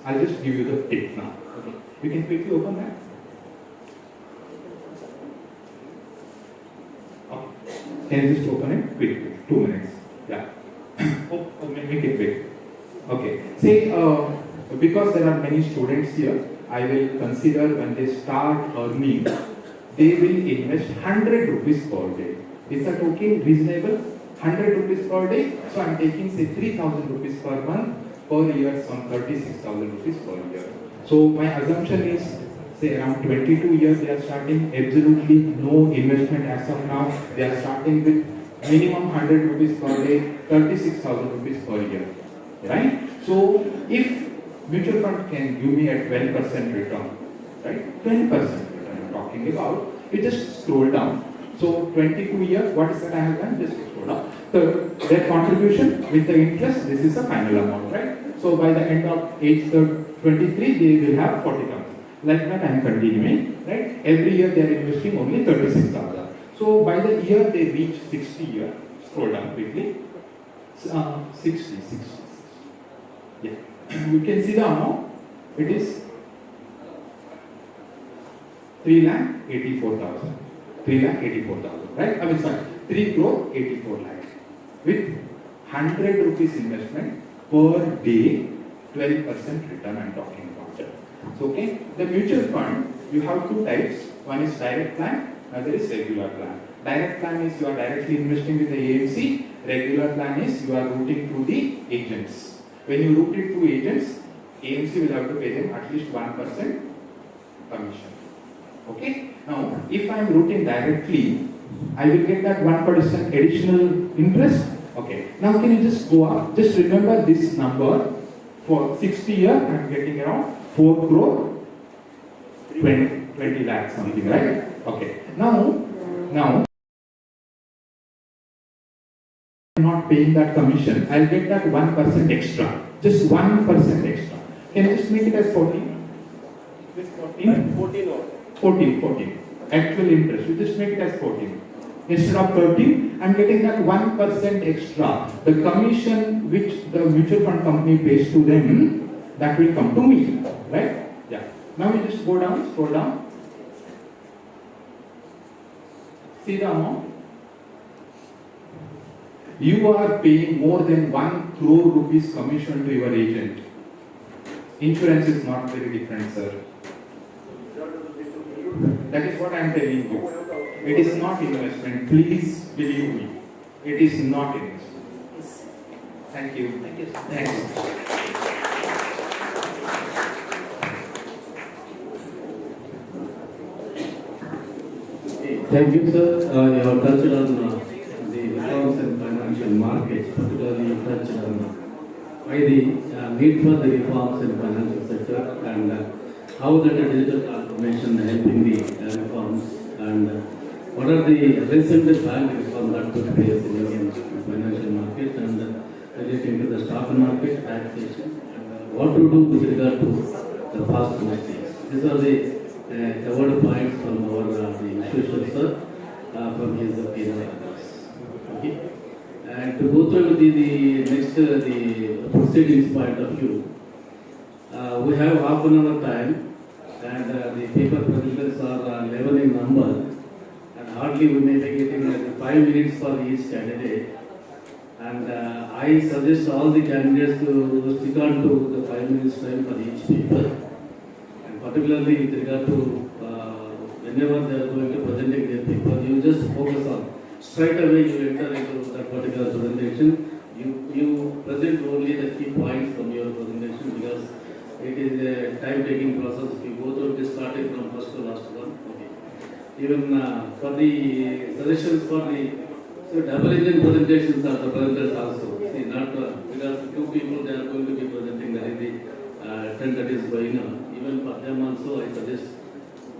E: I'll just give you the tip now. Okay. You can quickly open that. Okay. Can you just open it quickly? 2 minutes. Yeah. Make it big. Okay. Say, because there are many students here, I will consider when they start earning, they will invest 100 rupees per day. Is that okay? Reasonable? 100 rupees per day. So I'm taking say 3,000 rupees per month. Per year, some 36,000 rupees per year. So my assumption is, say around 22 years they are starting, absolutely no investment as of now. They are starting with minimum 100 rupees per day, 36,000 rupees per year. Right? So if mutual fund can give me a 12% return, right? 12% return I'm talking about, you just scroll down. So 22 years, what is that I have done? Just scroll down. So their contribution with the interest, this is the final amount, right? So by the end of age 23, they will have 40,000. Like that I am continuing, right? Every year they are investing only 36,000. So by the year they reach 60 years, scroll down quickly. 60. Yeah. You can see the amount. It is 3,84,000. 3,84,000, right? I mean, sorry, 3 crore 84 lakh. With 100 rupees investment per day, 12% return I'm talking about. So, okay, the mutual fund, you have 2 types. One is direct plan, another is regular plan. Direct plan is you are directly investing with the AMC. Regular plan is you are routing through the agents. When you route it through agents, AMC will have to pay them at least 1% commission. Okay? Now, if I am routing directly, I will get that 1% additional interest. Okay. Now, can you just go up? Just remember this number. For 60 years, I am getting around 4 crore 20 lakhs something, right? Okay. Now, I'm not paying that commission. I'll get that 1% extra. Just 1% extra. Can you just make it as 14? This 14? 14. Actual interest. You just make it as 14. Instead of 13, I'm getting that 1% extra. The commission which the mutual fund company pays to them, that will come to me. Right? Yeah. Now we just go down, scroll down. See the amount. You are paying more than 1 crore rupees commission to your agent. Insurance is not very different, sir. That is what I am telling you. It is not investment. Please believe me. It is not investment. Thank you. Thank you. Thanks.
J: Thank you, sir. You have touched on the
H: why the need for the reforms in the financial sector and how that the digital transformation helping the reforms and what are the recent bank reforms that took place in Indian financial market and relating to the stock market, taxation, and what to do with regard to the past mistakes. These are the covered points from our the institution sir from his opinion. Okay. And to go through the next the proceedings point of view, we have half an hour time, and the paper presenters are 11 in number, and hardly we may be getting 5 minutes for each candidate. And I suggest all the candidates to stick on to the 5 minutes time for each paper, and particularly with regard to whenever they are going to presenting their paper, you just focus on. Straight away you enter into that particular presentation, you present only the key points from your presentation because it is a time-taking process. If you go through this starting from first to last one. Okay. Even for the suggestions for the double engine presentations are the presenters also. See, not because two people they are going to be presenting, that is the trend that is going on. Even for them also I suggest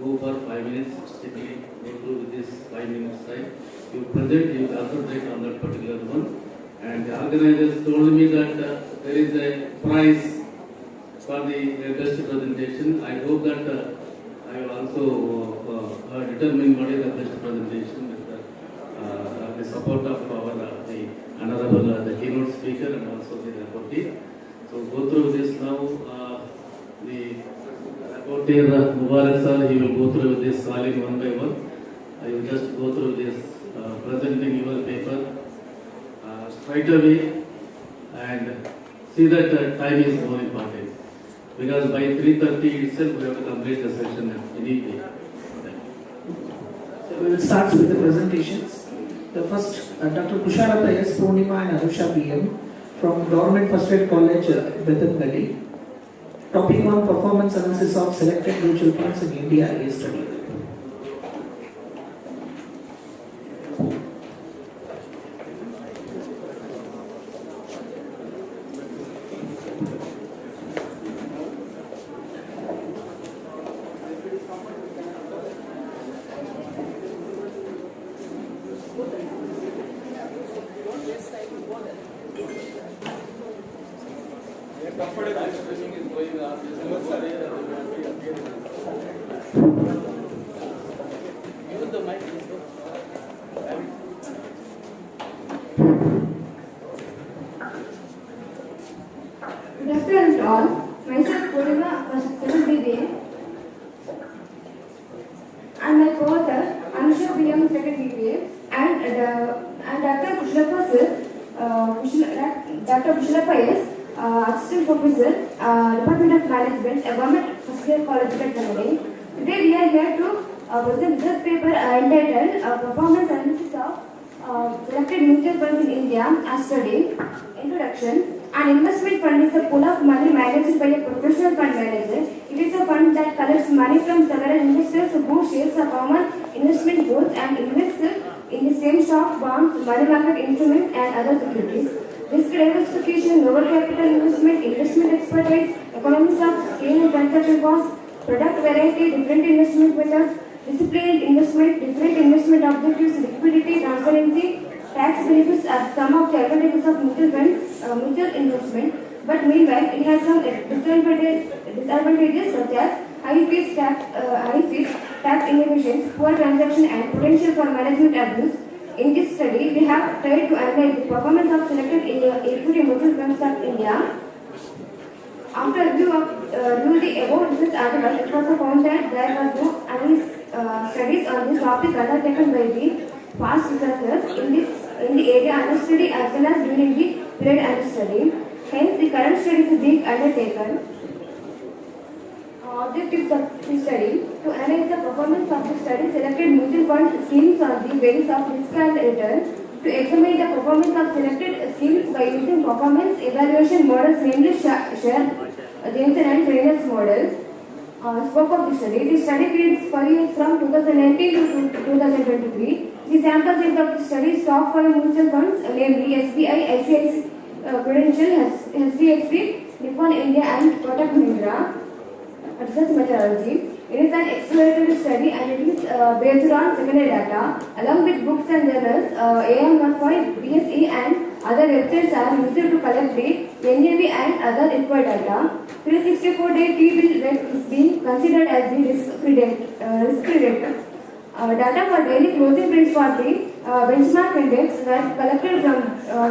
H: go for 5 minutes, strictly go through with this 5 minutes time. You present, you concentrate on that particular one. And the organizers told me that there is a prize for the best presentation. I hope that I will also determine what is the best presentation with the support of our the honorable the keynote speaker and also the rapporteur. So go through this now. The rapporteur Mubarak sir, he will go through this calling one by one. I will just go through this presenting your paper straight away and see that time is more important because by 3:30 itself we have to complete the session immediately.
J: So we will start with the presentations. The first, Dr. Kusharata S. Purnima and Anusha PM from Government First Aid College, Bethangalli. Topic 1, performance analysis of selected mutual funds in India, a study.
K: Good afternoon to all. Myself Purnima, second BBA, and my co-author Anusha PM, second BBA, and Dr. Kushalappa sir, Dr. Kushalappa S, Assistant Professor, Department of Management, Government First Year College, Bethangalli. Today we are here to present research paper entitled Performance Analysis of Selected Mutual Funds in India as Study. Introduction. An investment fund is a pool of money managed by a professional fund manager. It is a fund that collects money from several investors who share a common investment goals and invest in the same stock, bonds, money market instruments and other securities. Risk diversification, lower capital investment expertise, economies of scale and transaction costs, product variety, different investment methods, disciplined investment, different investment objectives, liquidity, transparency, tax benefits are some of the advantages of mutual investment, but meanwhile it has some disadvantages such as high fees, tax inefficiency, poor transaction and potential for management abuse. In this study, we have tried to analyze the performance of selected equity mutual funds of India. After review the above research article, it was found that there was no studies on this topic undertaken by the past researchers in the area under study as well as during the period under study. Hence, the current study is being undertaken. Objectives of the study: to analyze the performance of the study selected mutual fund schemes on the basis of risk and return, to examine the performance of selected schemes by using performance evaluation models, namely Jensen and Trainer's model. Scope of the study: the study periods for years from 2019 to 2023. The sample size of the study is top 5 mutual funds, namely SBI, Prudential, HDFC, Nippon India and Kotak Mahindra research methodology. It is an exploratory study and it is based on secondary data. Along with books and journals, AM1.5, BSE and other websites are used to collect the NAV and other required data. 364-day T-bill is being considered as the risk-free rate. Data for daily closing price for the benchmark index were collected from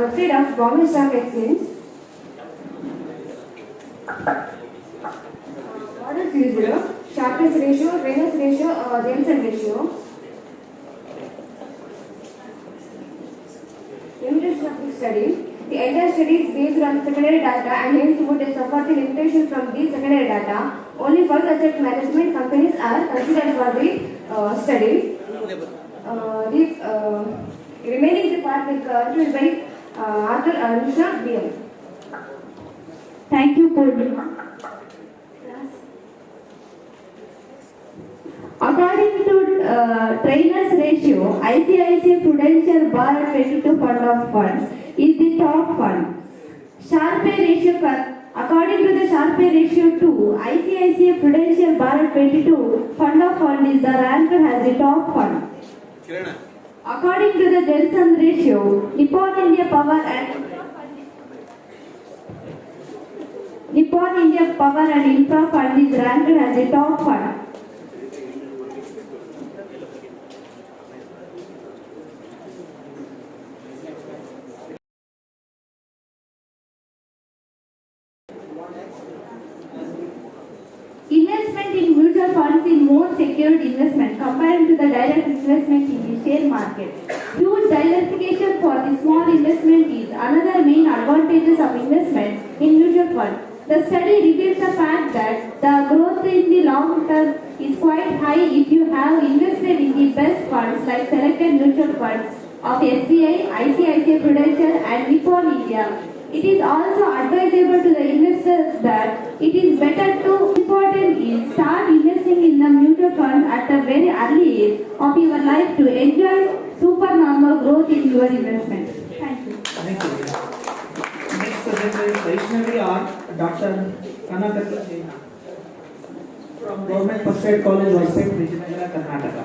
K: website of Bombay Stock Exchange. Models used sharpness ratio, dryness ratio, Jensen ratio. Limitation of the study. The entire study is based on secondary data and hence would suffer the limitation from the secondary data. Only 5 asset management companies are considered for the study. The remaining part will be by Arthur Anusha BM.
L: Thank you, Purnima. According to trainers ratio, ICICI Prudential Bar 22 fund of funds is the top fund. Sharpe ratio, according to the Sharpe ratio 2, ICICI Prudential Bar 22 fund of fund is the ranker as the top fund. According to the Jensen ratio, Nippon India Power and Infra Fund is ranked as the top fund. Investment in mutual funds is more secured investment compared to the direct investment in the share market. Huge diversification for the small investment is another main advantages of investment in mutual funds. The study reveals the fact that the growth in the long term is quite high if you have invested in the best funds like selected mutual funds of SBI, ICICI Prudential and Nippon India. It is also advisable to the investors that it is better to important is start investing in the mutual funds at a very early age of your life to enjoy supernormal growth in your investment. Thank you.
J: Thank you. Next presenter is Vaishnavi R. Dr. Kanagati Jaina from Government First Aid College, Hospet, Vijayanagar, Karnataka.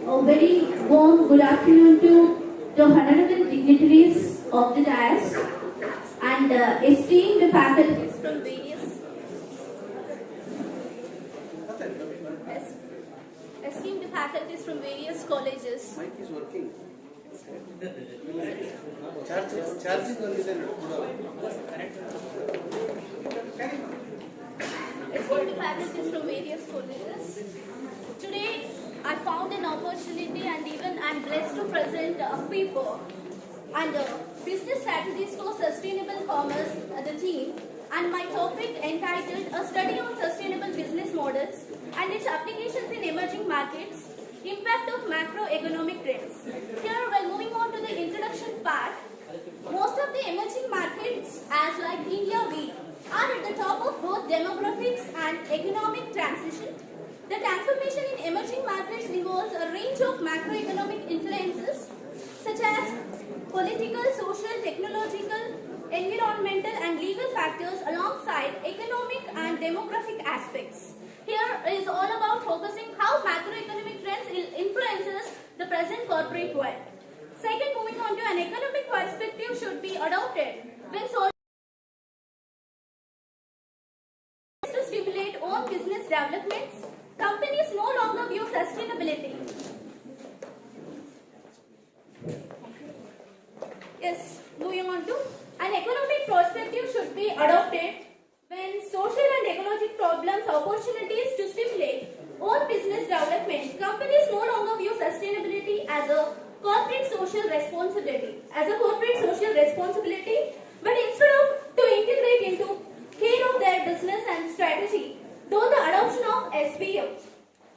L: A very warm good afternoon to the honorable dignitaries of the dais and esteemed faculties from various colleges.
B: Mic is working. Charging only then.
L: Esteemed faculties from various colleges. Today, I found an opportunity and even I'm blessed to present a paper and business strategies for sustainable commerce as a theme, and my topic entitled A Study on Sustainable Business Models and its Applications in Emerging Markets, Impact of Macroeconomic Trends. Here, while moving on to the introduction part, most of the emerging markets, as like India, we are at the top of both demographics and economic transition. The transformation in emerging markets involves a range of macroeconomic influences such as political, social, technological, environmental and legal factors alongside economic and demographic aspects. Here is all about focusing how macroeconomic trends influences the present corporate world. Second, moving on to an economic perspective should be adopted when to stimulate own business developments. Companies no longer view sustainability. Yes, moving on to an economic perspective should be adopted when social and ecological problems, opportunities to stimulate own business development. Companies no longer view sustainability as a corporate social responsibility, but instead of to integrate into care of their business and strategy, though the adoption of SBM.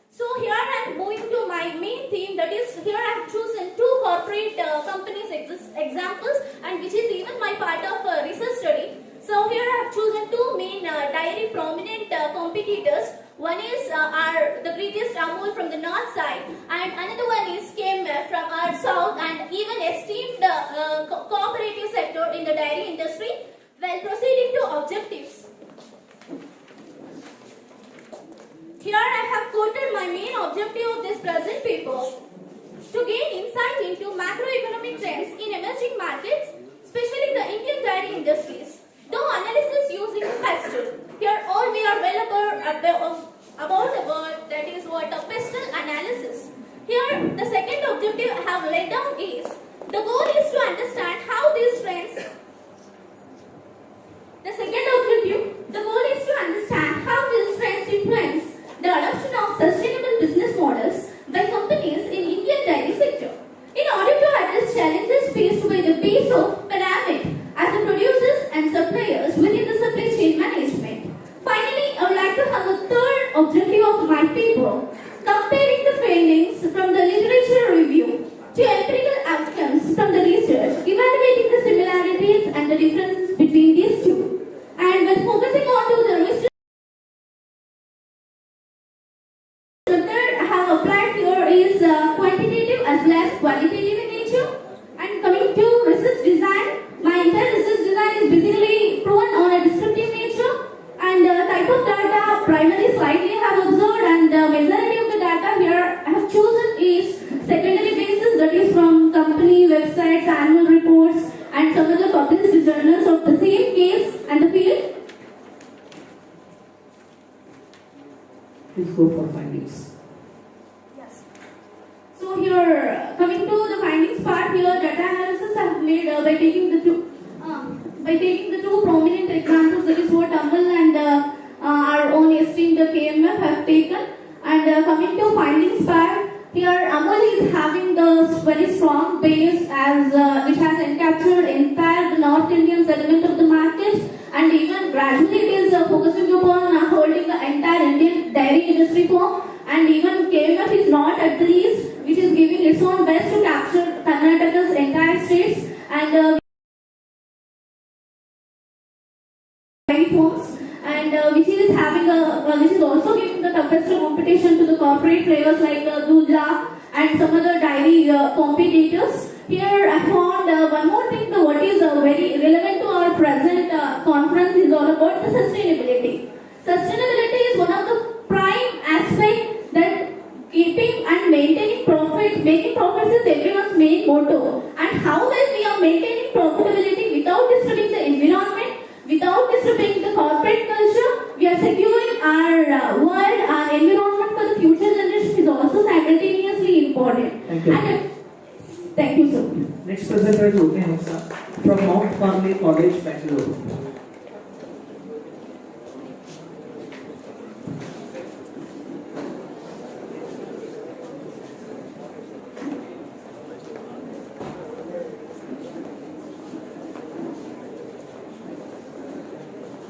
L: So here I am moving to my main theme, 16, that is, here I have chosen two corporate companies examples, and which is even my part of research study. So here I have chosen two main dairy prominent competitors. One is the greatest Amul from the north side, and another one is KMF from our south, and even esteemed cooperative sector in the dairy industry. Well, proceeding to objectives. Here I have quoted my main objective of this present paper: to gain insight into macroeconomic trends in emerging markets, especially the Indian dairy industries. Though analysis using pestle, here all we are well about the word, that is what a pestle analysis. Here the second objective I have laid down is, the goal is to understand how these trends. The second objective, the goal is to understand how these trends influence the adoption of sustainable business models by companies in Indian dairy sector, in order to address challenges faced by the base of pyramid as the producers and suppliers within the supply chain management. Finally, I would like to have a third objective of my paper, comparing the findings from the literature review to empirical outcomes from the research, evaluating the similarities and the differences between these two. And when focusing on to the research method I have applied here is quantitative as well as qualitative in nature. And coming to research design, my entire research design is basically proven on a descriptive nature, and type of data primarily slightly I have observed, and the majority of the data here I have chosen is secondary basis, that is from company websites, annual reports, and some of the published journals of the same case and the field.
J: Please go for findings.
L: Yes. So here, coming to the findings part, here data analysis I have made by taking the two prominent examples, that is what Amul and our own esteemed KMF have taken. And coming to findings part, here Amul is having the very strong base as it has encaptured entire the North Indian segment of the market, and even gradually it is focusing upon holding the entire Indian dairy industry form, and even KMF is not at the least, which is giving its own best to capture Karnataka's entire states, and forms, and which is having which is also giving the toughest competition to the corporate players like Duja and some other dairy competitors. Here I found one more thing, what is very relevant to our present conference is all about the sustainability. Sustainability is one of the prime aspects that keeping and maintaining profit, making profits is everyone's main motto. And how well we are maintaining profitability without disturbing the environment, without disturbing the corporate culture, we are securing our world, our environment for the future generation is also simultaneously important.
J: Thank you.
L: Thank you, sir.
J: Next presenter is Uke Hamsa from Mount Carmel College, Bangalore.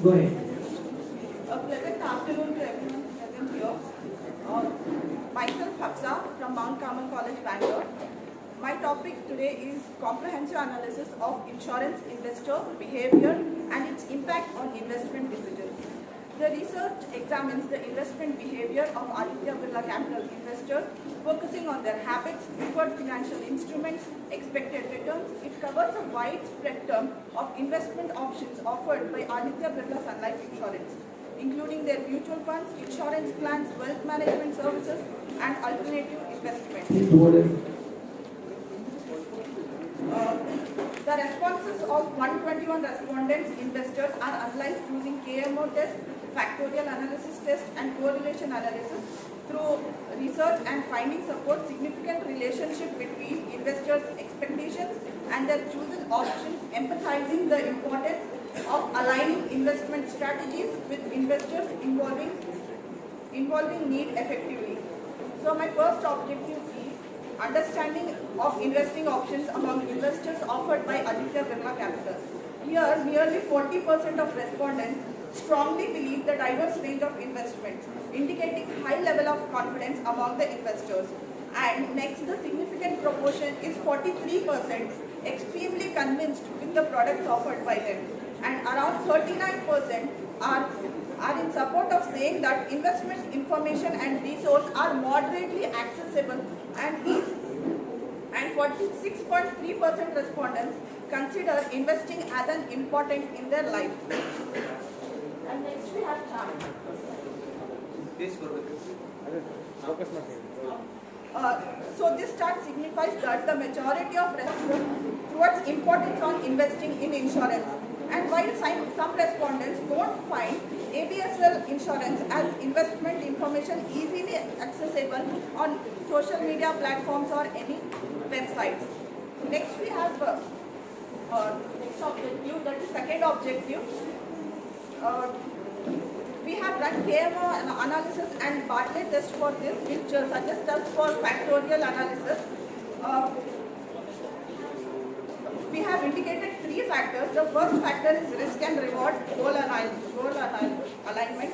J: Go ahead.
M: A pleasant afternoon to everyone present here. Myself Hafsa from Mount Carmel College, Bangalore. My topic today is comprehensive analysis of insurance investor behavior and its impact on investment decisions. The research examines the investment behavior of Aditya Birla Capital investors, focusing on their habits, preferred financial instruments, expected returns. It covers a wide spectrum of investment options offered by Aditya Birla Sun Life Insurance, including their mutual funds, insurance plans, wealth management services, and alternative investments. The responses of 121 respondents investors are analyzed using KMO test, factorial analysis test, and correlation analysis. Through research and findings support significant relationship between investors' expectations and their chosen options, emphasizing the importance of aligning investment strategies with investors involving need effectively. So my first objective is understanding of investing options among investors offered by Aditya Birla Capital. Here, nearly 40% of respondents strongly believe the diverse range of investments, indicating high level of confidence among the investors. And next, the significant proportion is 43%, extremely convinced with the products offered by them. And around 39% are in support of saying that investment information and resource are moderately accessible, and 46.3% respondents consider investing as an important in their life. And next we have chart. So this chart signifies that the majority of respondents towards importance on investing in insurance. And while some respondents don't find ABSL insurance as investment information easily accessible on social media platforms or any websites. Next we have next objective, that is second objective. We have run KMO analysis and Bartlett test for this, which suggests us for factorial analysis. We have indicated three factors. The first factor is risk and reward goal alignment.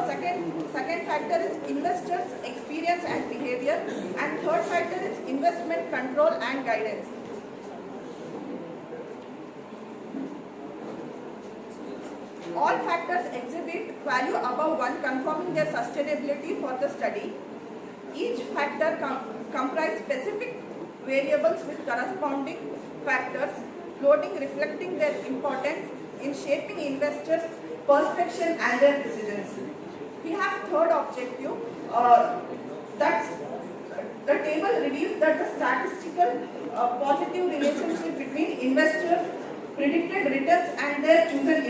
M: Second factor is investors' experience and behavior, and third factor is investment control and guidance. All factors exhibit value above 1, confirming their sustainability for the study. Each factor comprises specific variables with corresponding factors, loading reflecting their importance in shaping investors' perception and their decisions. We have third objective, that's the table reveals that the statistical positive relationship between investors' predicted returns and their chosen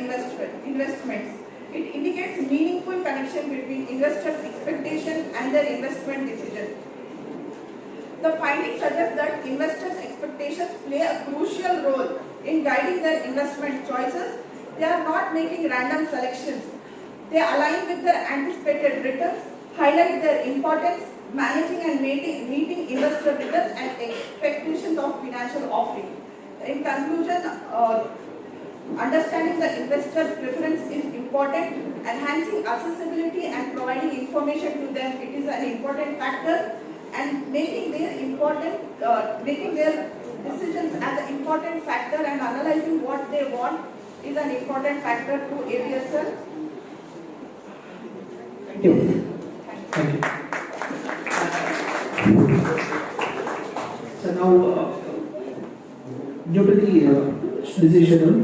M: investments. It indicates meaningful connection between investors' expectation and their investment decision. The findings suggest that investors' expectations play a crucial role in guiding their investment choices. They are not making random selections. They align with their anticipated returns, highlight their importance, managing and meeting investor returns and expectations of financial offering. In conclusion, understanding the investor preference is important. Enhancing accessibility and providing information to them, it is an important factor. And making their decisions as an important factor and analyzing what they want is an important factor to ABSL.
J: Thank you. Thank you. So now, due to the busy schedule,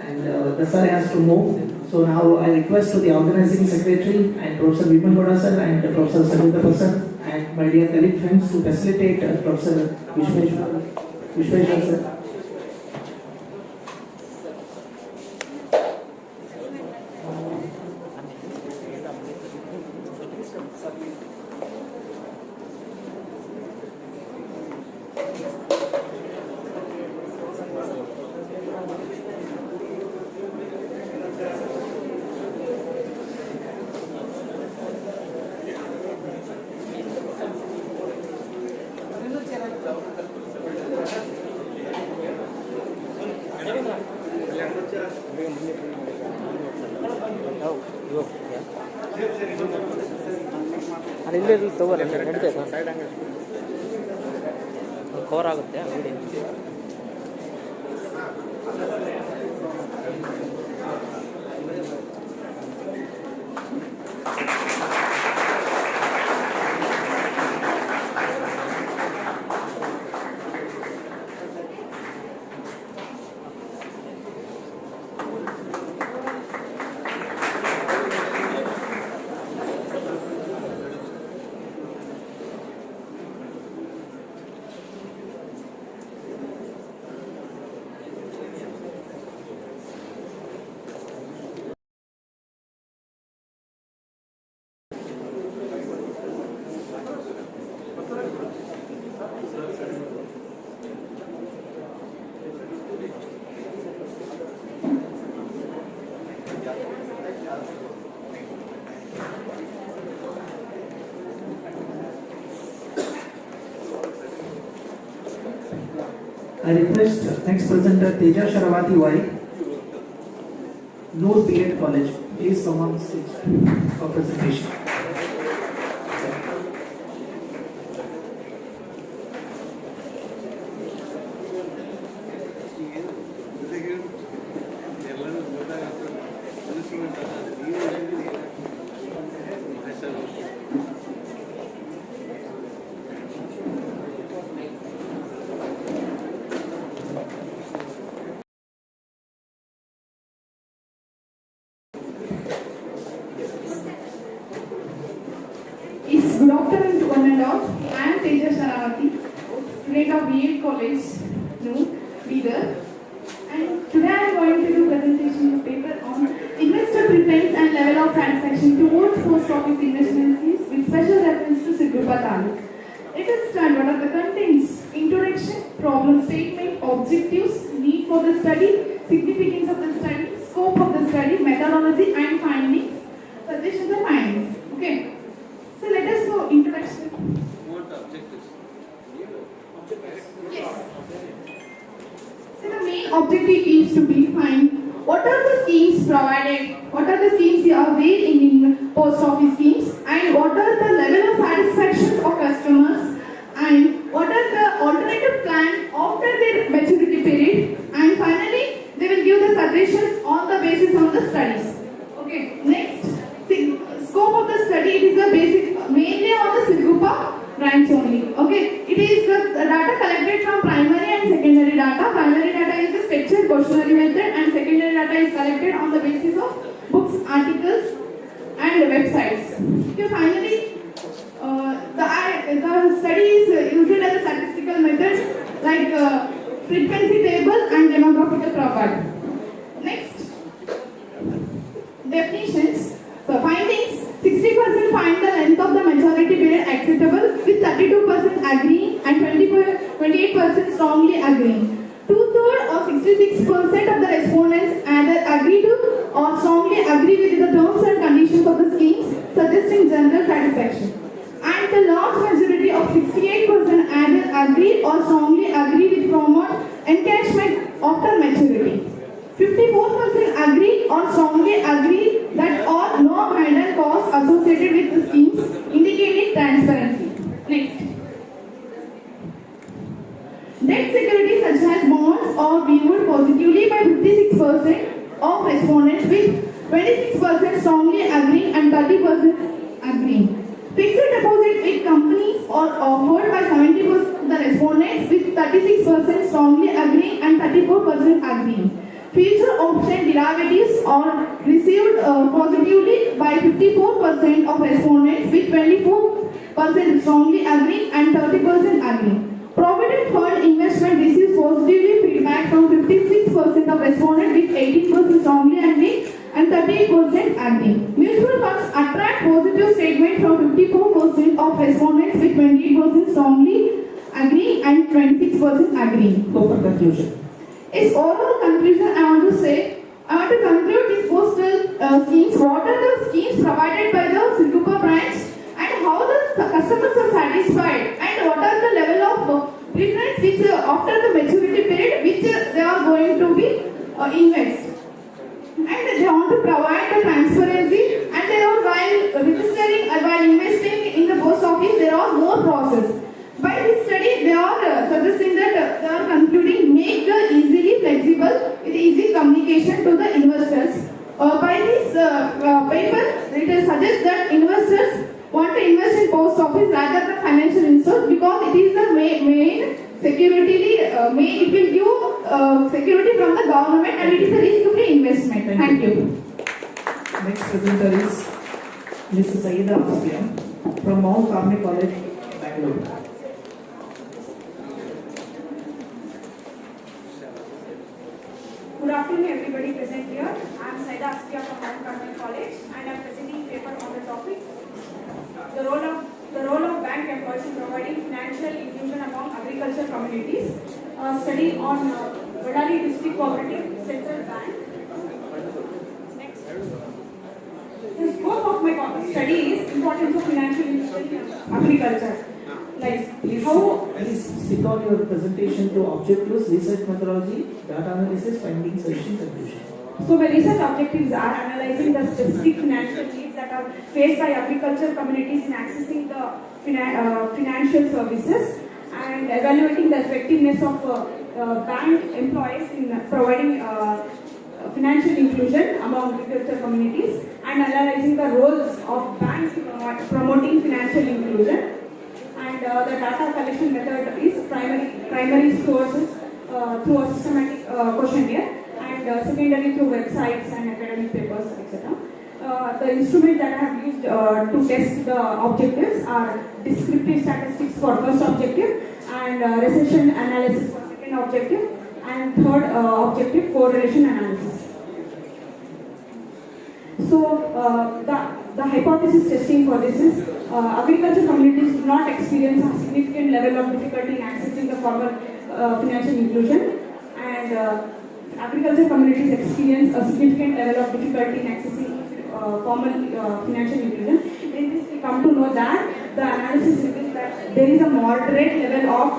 J: and the sir has to move. So now I request to the organizing secretary and Professor Vimal Goda sir and Professor Sangeeta sir and my dear colleague friends to facilitate Professor Vishweshwar sir.
F: ಅಲ್ಲಿ ತಗೋಲ್ಲ ನಡೀತೈತೆ cover ಆಗುತ್ತೆ video. I request next presenter Teja Sharavati Y, Noor B.Ed College. Please come on stage for presentation.
N: of VA College, Leader. And today I am going to do presentation of paper on investor preference and level of satisfaction towards post office investment schemes with special reference to Sigrupa Taluk. Let us start. What are the contents? Introduction, problem statement, objectives, need for the study, significance of the study, scope of the study, methodology and findings, suggestions and findings. Okay. So let us go introduction.
B: What the objectives?
N: Yes. So the main objective is to define what are the schemes provided, what are the schemes are there in post office schemes, and what are the level of satisfaction of customers, and what are the alternative plan after their maturity period, and finally they will give the suggestions on the basis of the studies. Okay. Next, scope of the study, it is the basic mainly on the Sigrupa branch only. Okay, it is the data collected from primary and secondary data. Primary data is the structured questionnaire method, and secondary data is collected on the basis of books, articles, and websites. Okay, finally, the study is used as a statistical method like frequency table and demographical profile. Next, definitions. So findings. 60% find the length of the majority period acceptable, with 32% agreeing and 28% strongly agreeing. Two-thirds or 66% of the respondents either agree to or strongly agree with the terms and conditions of the schemes, suggesting general satisfaction. And the large majority of 68% either agree or strongly agree with promote encashment after maturity. 54% agree or strongly agree that are no hidden costs associated with the schemes, indicating transparency. Next. Debt securities such as bonds are viewed positively by 56% of respondents, with 26% strongly agreeing and 30% agreeing. Fixed deposit with companies are offered by 70% of the respondents, with 36% strongly agreeing and 34% agreeing. Future option derivatives are received positively by 54% of respondents, with 24% strongly agreeing and 30% agreeing. Provident fund investment receives positively feedback from 56% of respondents, with 18% strongly agreeing and 38% agreeing. Mutual funds attract positive statement from 54% of respondents, with 28% strongly agreeing and 26% agreeing.
J: Go for conclusion.
N: Its overall conclusion, I want to conclude these postal schemes. What are the schemes provided by the Sigrupa branch, and how the customers are satisfied, and what are the level of preference which after the maturity period which they are going to be invest. And they want to provide the transparency, and they are while registering while investing in the post office there are more process. By this study, they are suggesting that they are concluding make the easily flexible with easy communication to the investors. By this paper, it suggests that investors want to invest in post office rather than financial institutions, because it is the main security. It will give security from the government, and it is a risk-free investment. Thank you.
J: Next presenter is Mrs. Saida Asfiya from Mount Carmel College, Bangalore.
O: Good afternoon, everybody present here. I am Saida Asfiya from Mount Carmel College, and I am presenting paper on the topic the role of bank employees in providing financial inclusion among agriculture communities. Study on Vadali District Cooperative Central Bank. Next. The scope of my study is importance of financial inclusion in agriculture. Like
J: Please stick on your presentation to objectives, research methodology, data analysis, findings, solution, conclusion.
O: So my research objectives are analyzing the specific financial needs that are faced by agriculture communities in accessing the financial services, and evaluating the effectiveness of bank employees in providing financial inclusion among agriculture communities, and analyzing the roles of banks in promoting financial inclusion. And the data collection method is primary sources through a systematic questionnaire, and secondary through websites and academic papers, etc. The instruments that I have used to test the objectives are descriptive statistics for first objective, and and recession analysis for second objective, and third objective, correlation analysis. So the hypothesis testing for this is agriculture communities do not experience a significant level of difficulty in accessing the formal financial inclusion, and agriculture communities experience a significant level of difficulty in accessing formal financial inclusion. In this, we come to know that the analysis reveals that there is a moderate level of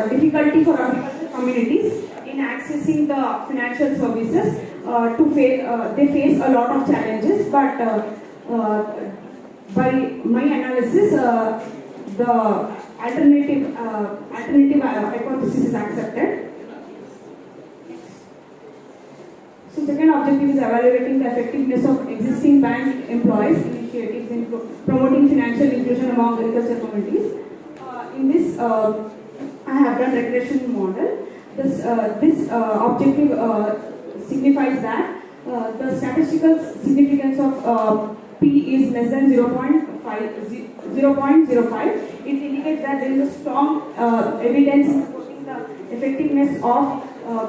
O: difficulty for agriculture communities in accessing the financial services. They face a lot of challenges, but by my analysis, the alternative hypothesis is accepted. So second objective is evaluating the effectiveness of existing bank employees initiatives in promoting financial inclusion among agriculture communities. In this, I have done regression model. This objective signifies that the statistical significance of P is less than 0.05. It indicates that there is a strong evidence supporting the effectiveness of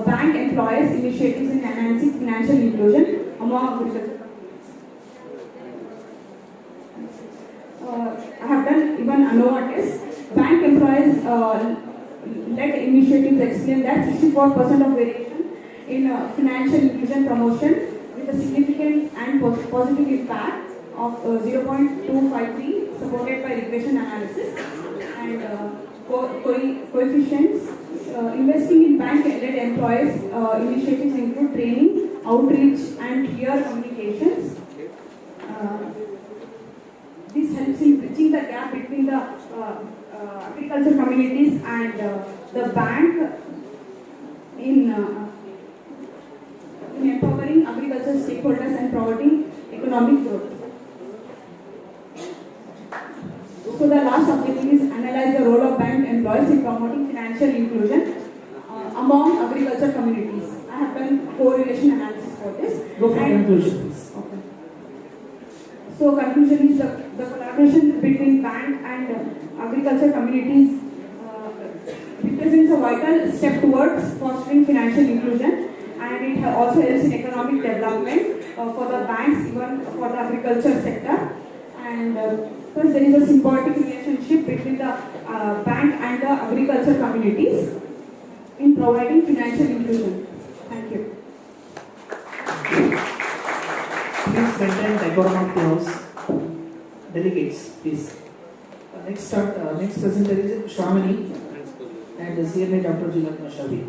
O: bank employees initiatives in enhancing financial inclusion among agriculture communities. I have done even ANOVA test. Bank employees led initiatives explain that 64% of variation in financial inclusion promotion with a significant and positive impact of 0.253 supported by regression analysis, and coefficients. Investing in bank-led employees initiatives include training, outreach, and clear communications. This helps in bridging the gap between the agriculture communities and the bank in empowering agriculture stakeholders and promoting economic growth. So the last objective is analyze the role of bank employees in promoting financial inclusion among agriculture communities. I have done correlation analysis for this.
J: Go for conclusion.
O: Okay. So conclusion is the collaboration between bank and agriculture communities represents a vital step towards fostering financial inclusion, and it also helps in economic development for the banks, even for the agriculture sector. And plus there is a symbiotic relationship between the bank and the agriculture communities in providing financial inclusion. Thank you.
J: Please maintain decorum of the house. Delegates, please. Next presenter is Shramani and CMA Dr. Jilat Mashabi.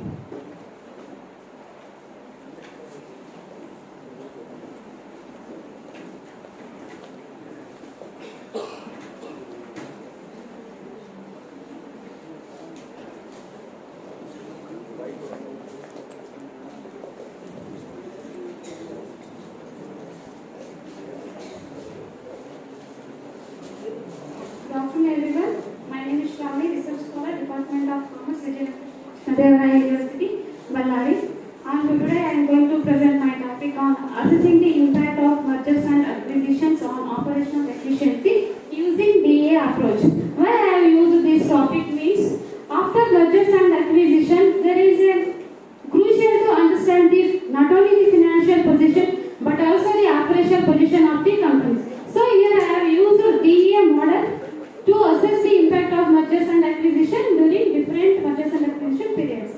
P: Good afternoon, everyone. My name is Shravani, Research Scholar, Department of Commerce, Vijayanagar University, Ballari. And today I am going to present my topic on assessing the impact of mergers and acquisitions on operational efficiency using DA approach. Why I have used this topic means after mergers and acquisition, there is a crucial to understand not only the financial position but also the operational position of the companies. So here I have used DEA model to assess the impact of mergers and acquisition during different mergers and acquisition periods.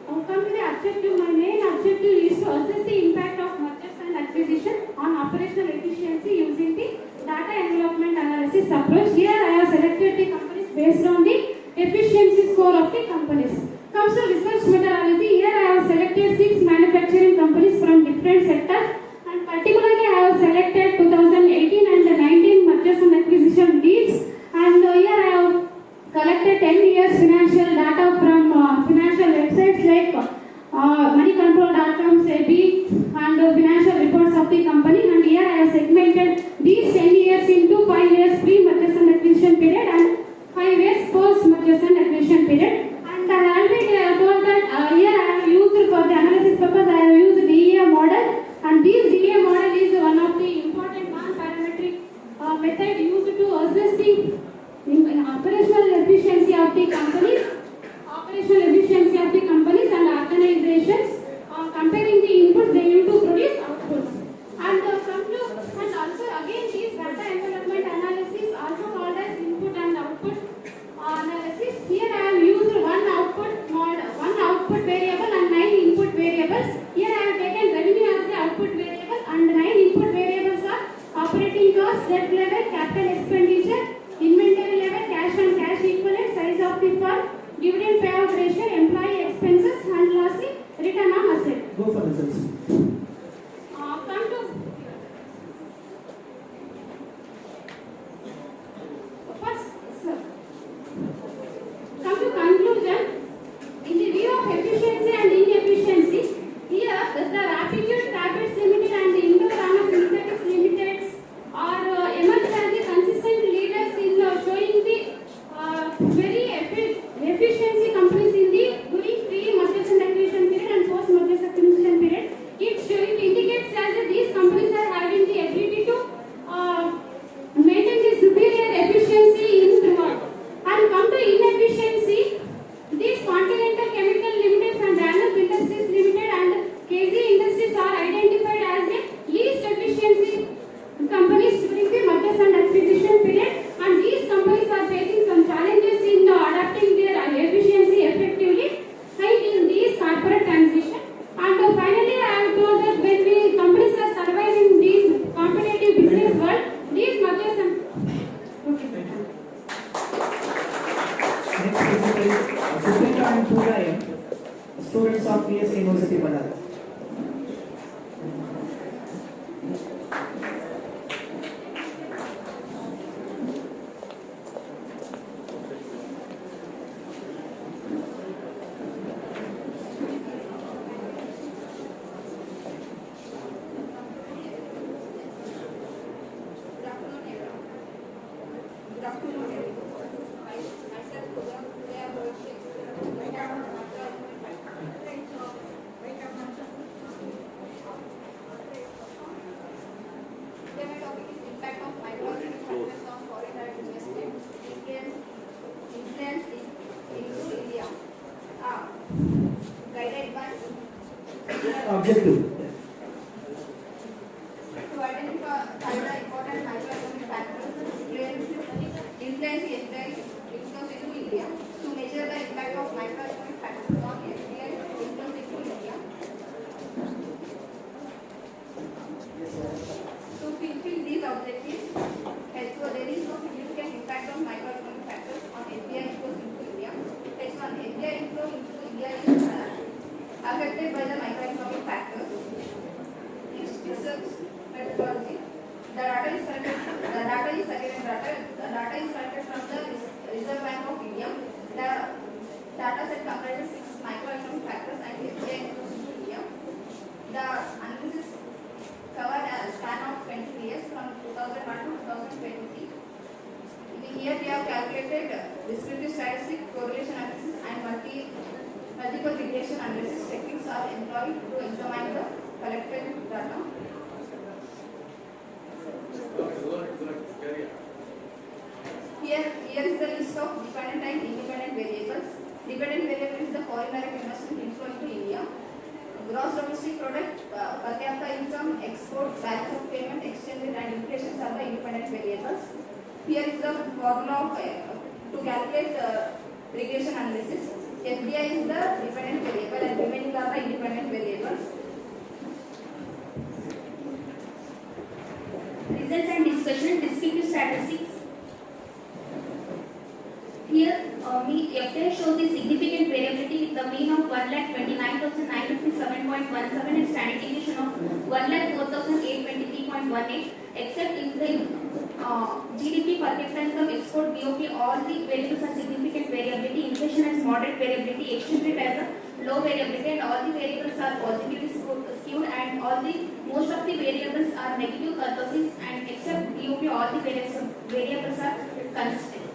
P: Now come to the objective. My main objective is to assess the impact of mergers and acquisition on operational efficiency using the data envelopment analysis approach. Here I have selected the companies based on the efficiency score of the companies. Comes to research methodology. Here I have selected 6 manufacturing companies from different sectors, and particularly I have selected 2018 and 19 mergers and acquisition deals. And here I have collected 10 years financial data from financial websites like moneycontrol.com, SEBI, and financial reports of the company. And here I have segmented these 10 years into 5 years pre-mergers and acquisition period and 5 years post-mergers and acquisition period. And I already told that here I have used for the analysis purpose, I have used DEA model. And this DEA model is one of the important non-parametric method used to assess the operational efficiency of the company conclusion, in the view of efficiency and inefficiency, here the Rapitude Tablets Limited and the Indo-Rana Synthetics Limited are emerged as the consistent leaders in showing the very efficiency companies in the during pre-mergers and acquisition period and post-mergers acquisition period. It indicates that these companies are having the ability to maintain the superior efficiency in throughout. And come to inefficiency, these Continental Chemical Limited and Random Industries Limited and KZ Industries are identified as the least efficiency companies during the mergers and acquisition period, and these companies are facing some challenges in adapting their efficiency effectively right in these corporate transition. And finally, I have told that when the companies are surviving this competitive business world, these mergers and
J: Next presenter is Suprita and Pooja M, students of VSKUB University, Ballari. Objective.
K: To identify the important macroeconomic factors influence inflows into India, to measure the impact of macroeconomic factors on FDI inflows into India, to fulfill these objectives. So there is no significant impact of macroeconomic factors on FDI inflows into India. H1, FDI inflow into India is affected by the macroeconomic factors. Research methodology. The data is collected from the Reserve Bank of India. The data set comprises 6 macroeconomic factors and FDI inflows into India. The analysis covered a span of 20 years from 2001 to 2020. Here we have calculated descriptive statistic, correlation analysis and multiple regression analysis techniques are employed to examine the collected data. Here is the list of dependent and independent variables. Dependent variable is the foreign direct investment inflow into India. Gross domestic product, per capita income, export, balance of payment, exchange rate and inflation are the independent variables. Here is the formula to calculate regression analysis. FDI is the dependent variable and remaining are the independent variables.
Q: Results and discussion, descriptive statistics. Here, FDI shows the significant variability with the mean of 1,29,957.17 and standard deviation of 1,04,823.18, except in the GDP, per capita income, export, BOP, all the variables are significant variability. Inflation has moderate variability, exchange rate has a low variability, and all the variables are positively skewed, and most of the variables are negative kurtosis, and except BOP, all the variables are consistent.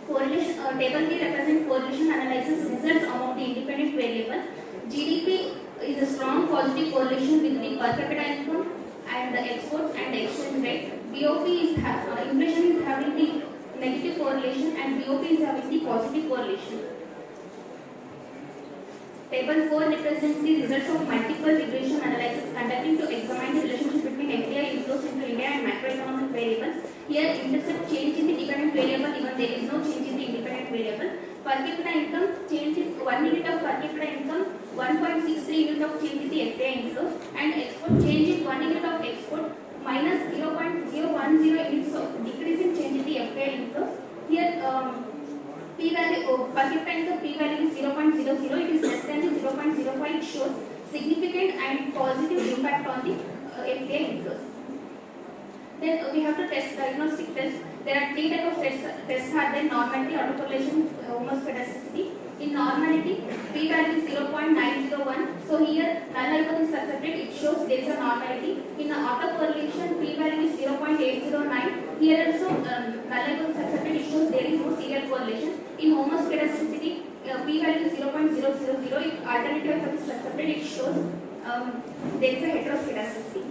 Q: Correlation table B represents correlation analysis results among the independent variable. GDP is a strong positive correlation with the per capita income and the exports and the exchange rate. BOP is inflation is having the negative correlation and BOP is having the positive correlation. Table 4 represents the results of multiple regression analysis conducting to examine the relationship between FDI inflows into India and macroeconomic variables. Here intercept change in the dependent variable even there is no change in the independent variable. Per capita income change in 1 unit of per capita income, 1.63 unit of change in the FDI inflows, and export change in 1 unit of export minus 0.010 units of decrease in change in the FDI inflows. Here p-value per capita income p-value is 0.00, it is less than the 0.05, it shows significant and positive impact on the FDI inflows. Then we have to test diagnostic tests. There are three types of tests are there: normality, autocorrelation, homoscedasticity. In normality, p-value is 0.901. So here null hypothesis accepted, it shows there is a normality. In autocorrelation, p-value is 0.809. Here also null hypothesis accepted, it shows there is no serial correlation. In homoscedasticity, p-value is 0.000. If alternative hypothesis accepted, it shows there is a heteroscedasticity.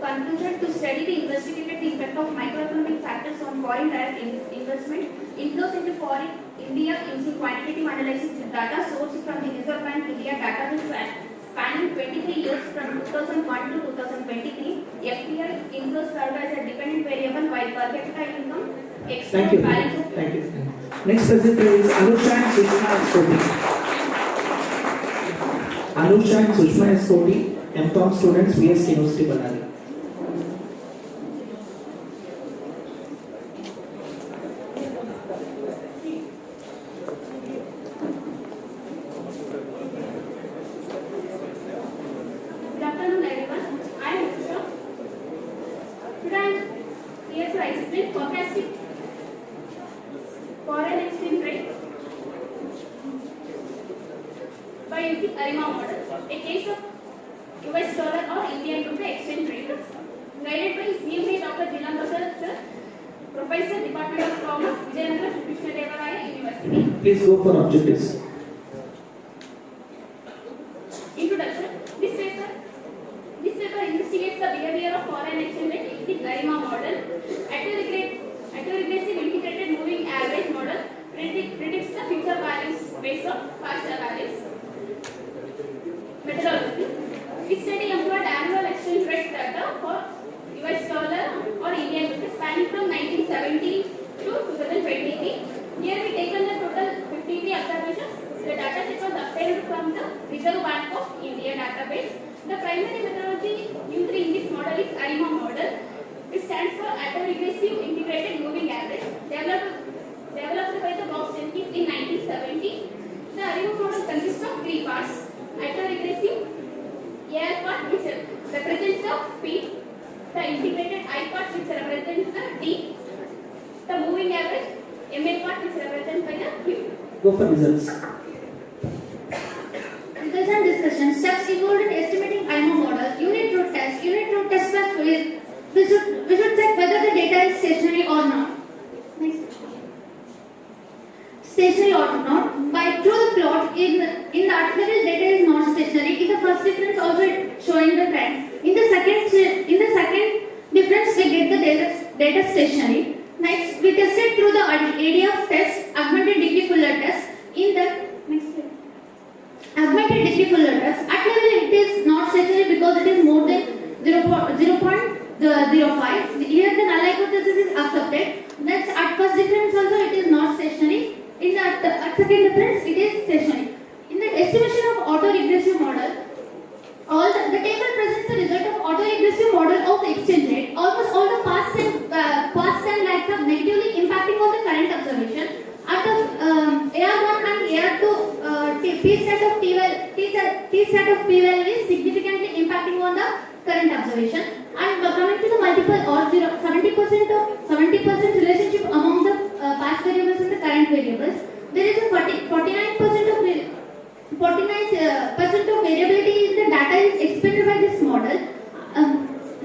Q: Conclusion: to study the investigated the effect of microeconomic factors on foreign direct investment, inflows into foreign India using quantitative analysis with data sourced from the Reserve Bank India database spanning 23 years from 2001 to 2023. FPI inflows served as a dependent variable while per capita income
J: Thank you.
Q: value.
J: Thank you. Next presenter is Anusha and Sushma Escoti. Anusha and Sushma Escoti, MCOM students, VSKUB Ballari.
Q: Good afternoon, everyone. I am Anusha. Today I am here to explain forecasting foreign exchange rate by using ARIMA model, a case of US dollar or Indian rupee exchange rate, guided by CMA Dr. Jilan sir, Professor, Department of Commerce, Vijayanagar Krishnadevaraya University.
J: Please go for objectives.
Q: Introduction. This paper investigates the behavior of foreign exchange rate using ARIMA model. Regressive integrated moving average model predicts the future values based on past values. Methodology. This study employed annual exchange rate data for US dollar or Indian rupee spanning from 1970 to 2023. Here we taken the total 53 observations. The data set was obtained from the Reserve Bank of India database. The primary methodology used in this model is ARIMA model, which stands for Autoregressive Integrated Moving Average, developed by the Box Jenkins in 1970. The ARIMA model consists of three parts: autoregressive AR part, which represents the P; the integrated I part, which represents the D; the moving average MA part, which represents by the Q.
J: Go for results.
Q: Results and discussion. Steps involved in estimating ARIMA model. Unit root test. Unit root test first we should check whether the data is stationary or not. Next. Stationary or not. By through the plot in the article data is not stationary. In the first difference also showing the trend. In the second difference we get the data stationary. Next we tested through the ADF test, augmented degree Fuller test. In the next slide. Augmented degree Fuller test. At level it is not stationary because it is more than 0.05. Here the null hypothesis is accepted. That's at first difference also it is not stationary. At second difference it is stationary. In the estimation of autoregressive model, the table presents the result of autoregressive model of the exchange rate. Almost all the past 10 lags are negatively impacting on the current observation. At the AR1 and AR2, T set of P-value is significantly impacting on the current observation. And coming to the multiple or 70% relationship among the past variables and the current variables, there is a 49% of variability in the data is expected by this model.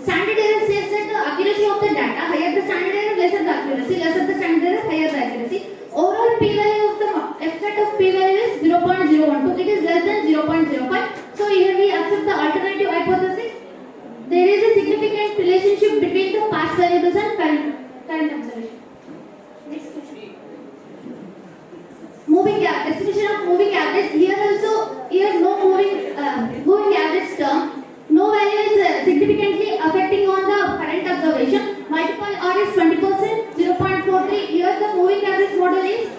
Q: Standard error says that the accuracy of the data, higher the standard error, lesser the accuracy, lesser the standard error, higher the accuracy. Overall p-value of the F set of p-value is 0.012. It is less than 0.05. So here we accept the alternative hypothesis. There is a significant relationship between the past variables and current observation. Next question. Estimation of moving average. Here no moving average term. No value is significantly affecting on the current observation. Multiple R is 20%, 0.43. Here the moving average model is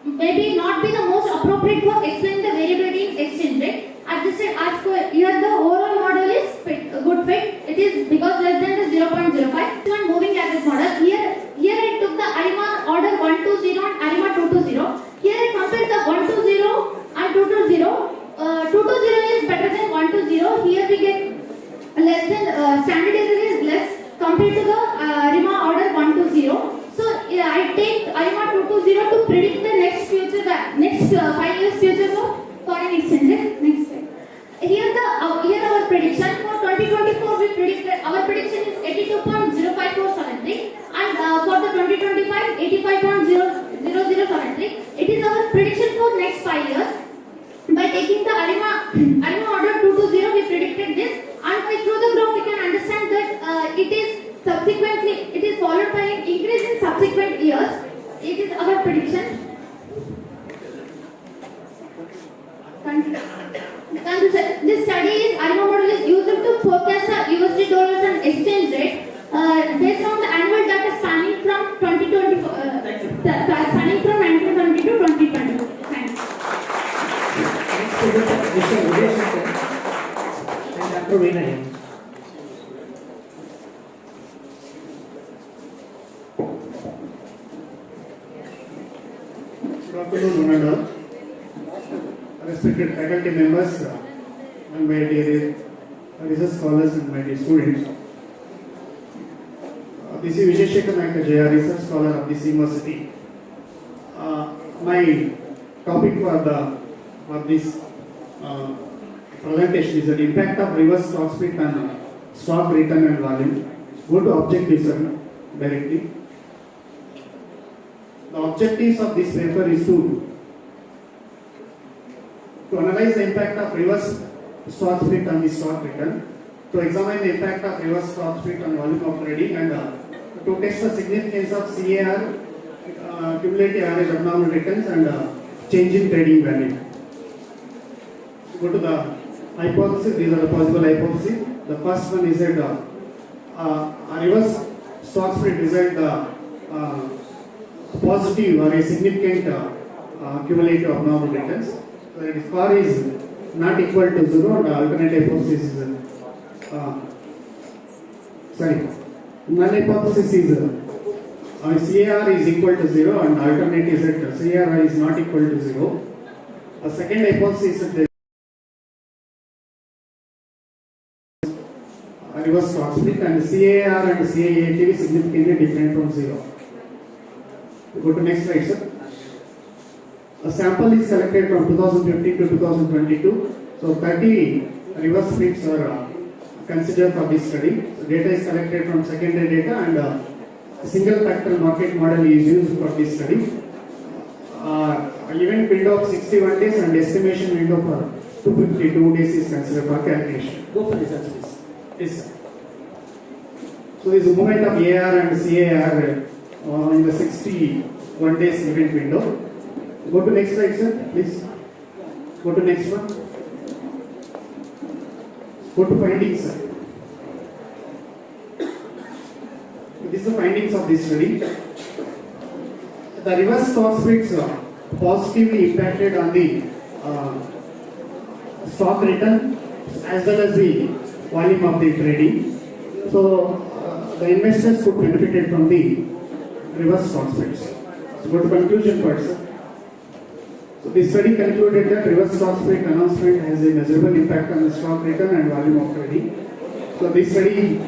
Q: maybe not be the most appropriate for explaining the variability in exchange rate. Adjusted R square. Here the overall model is a good fit. It is because less than the 0.05. One moving average model. Here I took the ARIMA order 120 and ARIMA 220. Here I compared the 120 and 220
P: 85.0073. It is our prediction for next 5 years. By taking the ARIMA order 220, we predicted this, and through the graph we can understand that it is followed by an increase in subsequent years. It is our prediction. This study is ARIMA model is used to forecast the USD dollars and exchange rate based on the annual data spanning from 1970 to 2020. Thanks.
J: Next presenter, Mr. Uday Shankar and Dr. Vinay.
I: Good afternoon, one and all. Respected faculty members, and my dear research scholars and my dear students. This is Vijay Naik Jaya, research scholar of this university. My topic for this presentation is the impact of reverse stock split on stock return and volume. Go to objectives directly. The objectives of this paper is to analyze the impact of reverse stock split on the stock return, to examine the impact of reverse stock split on volume of trading, and to test the significance of CAR, cumulative average abnormal returns, and change in trading value. Go to the hypothesis. These are the possible hypotheses. The first one is that a reverse stock split result positive or a significant cumulative abnormal returns. So that is CAR is not equal to 0, and alternate hypothesis is null hypothesis is CAR is equal to 0, and alternate is that CAR is not equal to 0. A second hypothesis is that reverse stock split, and CAR and CAAT is significantly different from 0. Go to next slide, sir. A sample is collected from 2015 to 2022. So 30 reverse splits are considered for this study. So data is collected from secondary data, and a single factor market model is used for this study. Event window of 61 days and estimation window for 252 days is considered for calculation.
J: Go for results, please.
I: Yes, sir. So this movement of AR and CAR in the 61 days event window. Go to next slide, sir, please. Go to next one. Go to findings, sir. This is the findings of this study. The reverse stock splits positively impacted on the stock return as well as the volume of the trading. So the investors could benefit from the reverse stock splits. So go to conclusion part, sir. So the study concluded that reverse stock split announcement has a measurable impact on the stock return and volume of trading. So this study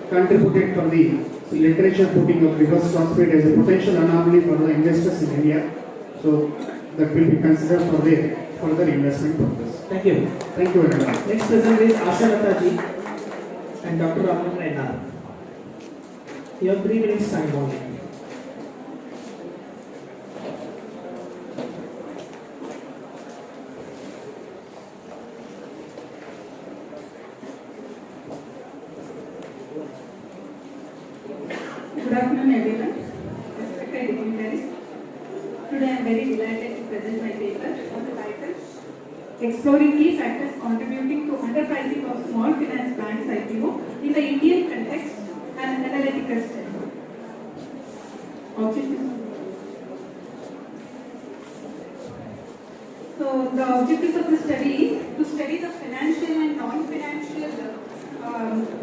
I: contributed for the literature putting of reverse stock split as a potential anomaly for the investors in India. So that will be considered for the further investment purpose.
J: Thank you.
I: Thank you very much.
J: Next presenter is Asha Lataji and Dr. Ramon Rainar. You have 3 minutes time only.
R: Good afternoon, everyone. Respected dignitaries. Today I am very delighted to present my paper on the title Exploring Key Factors Contributing to Underpricing of Small Finance Banks IPO in the Indian Context and Analytical Study. So the objectives of the study is to study the financial and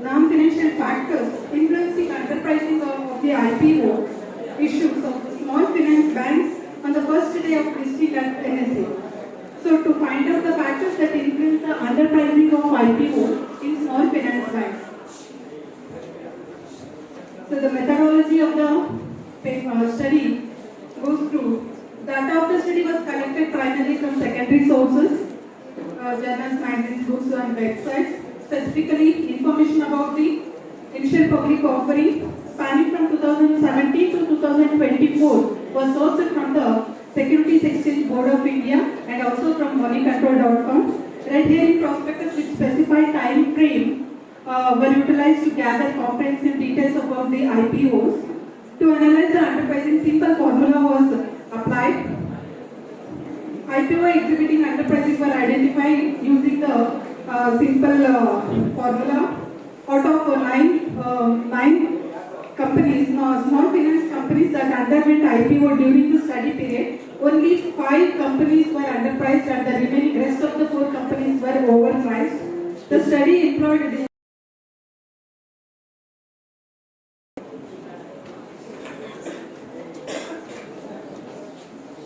R: non-financial factors influencing underpricing of the IPO issues of the small finance banks on the first day of listing at NSE. So to find out the factors that influence the underpricing of IPO in small finance banks. So the methodology of the study goes through. Data of the study was collected primarily from secondary sources, journals, magazines, books and websites. Specifically, information about the initial public offering spanning from 2017 to 2024 2024 was sourced from the Securities Exchange Board of India and also from moneycontrol.com. Red herring prospectus which specify time frame were utilized to gather comprehensive details about the IPOs. To analyze the enterprising, simple formula was applied. IPO exhibiting enterprising were identified using the simple formula. Out of nine companies, small finance companies that underwent IPO during the study period, only 5 companies were underpriced and the remaining rest of the 4 companies were overpriced. The study employed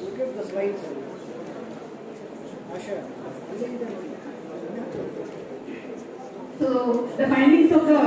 F: Look at the slides.
R: So the findings of the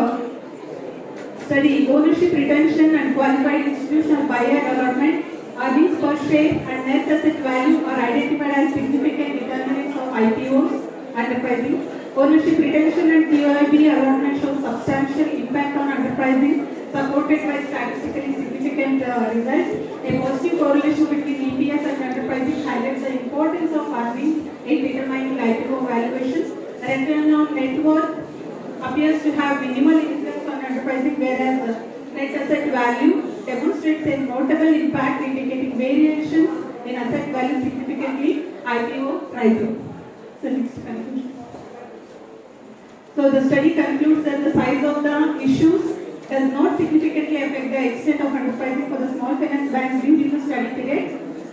R: study: ownership retention and qualified institutional buyer allotment, earnings per share and net asset value are identified as significant determinants of IPOs enterprising. Ownership retention and QIB allotment show substantial impact on enterprising, supported by statistically significant results. A positive correlation between EPS and enterprising highlights the importance of earnings in determining IPO valuations. Return on net worth appears to have minimal influence on enterprising, whereas net asset value demonstrates a notable impact, indicating variations in asset value significantly IPO pricing. So next conclusion. So the study concludes that the size of the issues does not significantly affect the extent of enterprising for the small finance banks during the study period.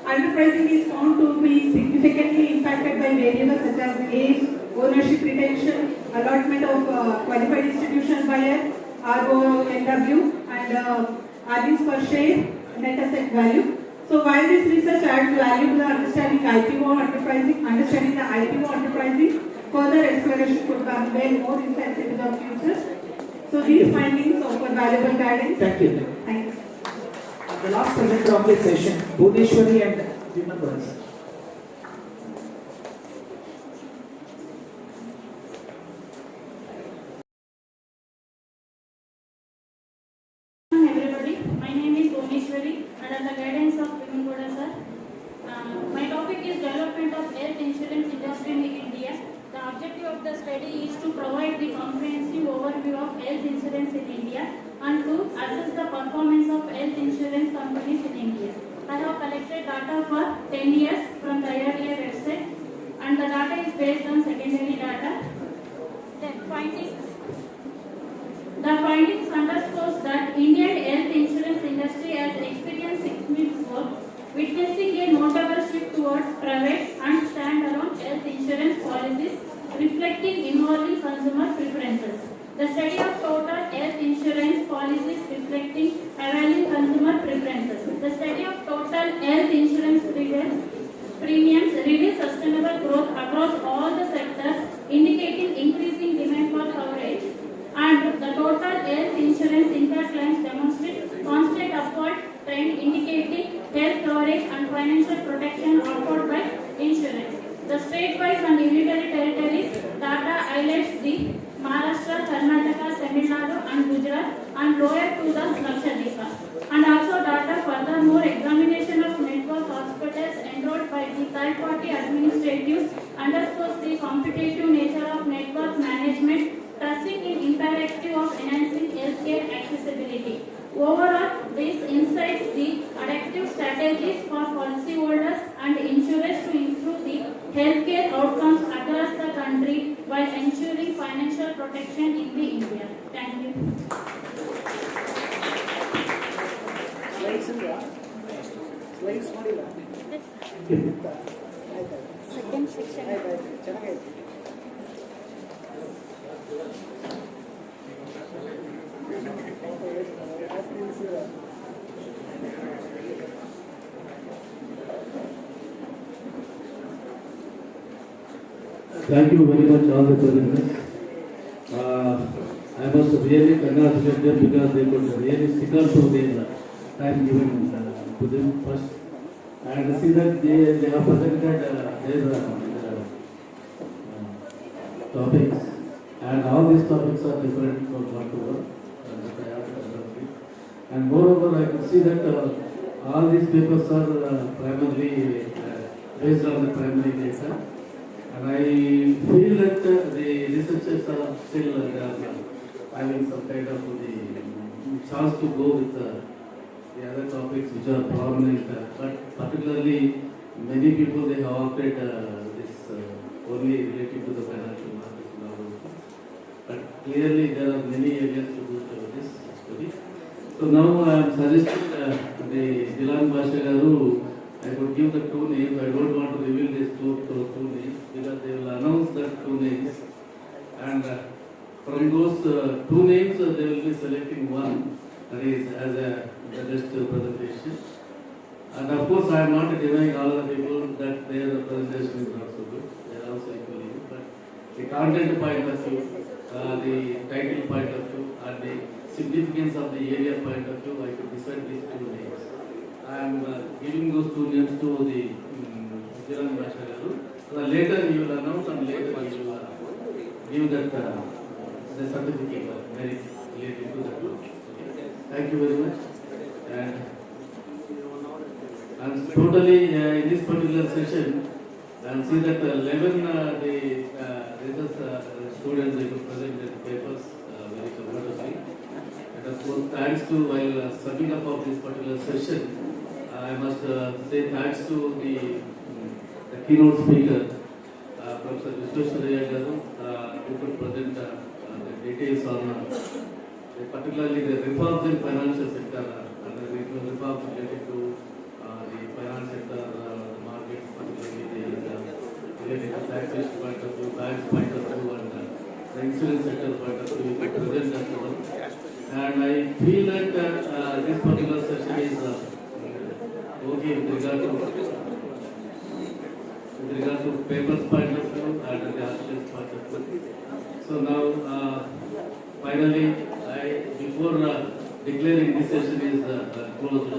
R: Enterprising is found to be significantly impacted by variables such as age, ownership retention, allotment of qualified institutional buyer, RONW, and earnings per share, net asset value. So while this research adds value to the understanding the IPO enterprising, further exploration could convey more insights into the future. So these findings offer valuable guidance.
J: Thank you.
R: Thank you.
J: The last presenter of this session, Bhuvneshwari and Vinamras.
P: Everybody, my name is Bhuvneshwari and under the guidance of Vinamras sir. My topic is development of health insurance industry in India. The objective of the study is to provide the comprehensive overview of health insurance in India and to assess the performance of health insurance companies in India. I have collected data for 10 years from the IRDA website and the data is based on secondary data. The findings underscores that Indian health insurance industry has experienced significant growth, witnessing a notable shift towards private and standalone health insurance policies, reflecting evolving consumer preferences. The study of total health insurance policies reflecting evolving consumer preferences. The study of total health insurance premiums reveals sustainable growth across all the sectors, indicating increasing demand for coverage. And the total health insurance incurred claims demonstrate constant upward trend, indicating health coverage and financial protection offered by insurance. The state-wise and unitary territories data highlights the Maharashtra, Karnataka, Tamil Nadu and Gujarat and lower to the Lakshadweep. And also data furthermore examination of network hospitals enrolled by the third-party administrators underscores the competitive nature of network management, trusting in imperative of enhancing healthcare accessibility. Overall, this incites the adaptive strategies for policyholders and insurers to improve the healthcare outcomes across the country while ensuring financial protection in the India. Thank you. Second section.
S: Thank you very much, all the presenters. I must really congratulate them because they could really stick on to their time given to them first. And see that they have presented their topics, and all these topics are different from one to one. And moreover, I could see that all these papers are primarily based on the primary data, and I feel that the researchers are still having some kind of the chance to go with the other topics which are prominent, but particularly many people they have opted this only related to the financial markets now. But clearly there are many areas to go to this study. So now I am suggesting the Dilan Basha Garu, I could give the two names. I don't want to reveal these two names because they will announce the two names, and from those two names they will be selecting one that is as the best presentation. And of course I am not denying all the people that their presentation is not so good. They are also equally good, but the content point of view, the title point of view, and the significance of the area point of view, I could decide these two names. I am giving those two names to the Dilan Basha Garu. Later you will announce and later you will give that the certificate of merit related to that group. Thank you very much. And totally in this particular session, and see that 11 the research students they could present their papers very comfortably. And of course, thanks to while summing up of this particular session, I must say thanks to the keynote speaker, Professor Vishwesvaraya Garu, who could present the details on particularly the reforms in financial sector and the reforms related to the finance sector, markets, particularly related to taxation point of view, banks point of view, and the insurance sector point of view. We could present that to them. And I feel that this particular session is okay with regard to papers point of view and the articles point of view. So now, finally, before declaring this session is closed,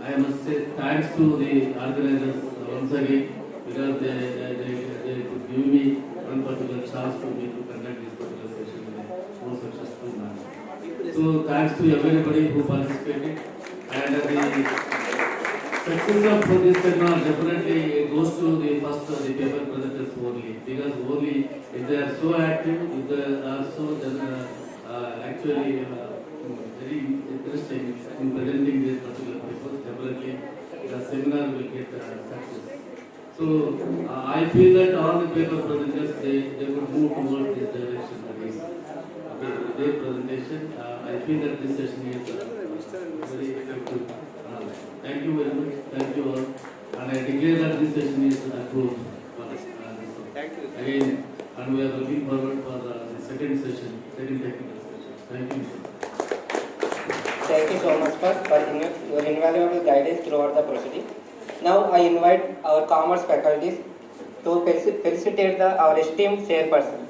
S: I must say thanks to the organizers once again because they could give me one particular chance to me to conduct this particular session in a more successful manner. So thanks to everybody who participated, and the success of this seminar definitely goes to the first the paper presenters only, because only if they are so active, if they are so actually very interesting in presenting this particular papers, definitely the seminar will get success. So I feel that all the paper presenters they would move towards this direction. That is their presentation. I feel that this session is very effective. Thank you very much. Thank you all. And I declare that this session is closed.
B: Thank you.
S: Again, and we are looking forward for the second session, second technical session. Thank you.
C: Thank you so much for your invaluable guidance throughout the proceeding. Now I invite our commerce faculties to felicitate our esteemed chairperson.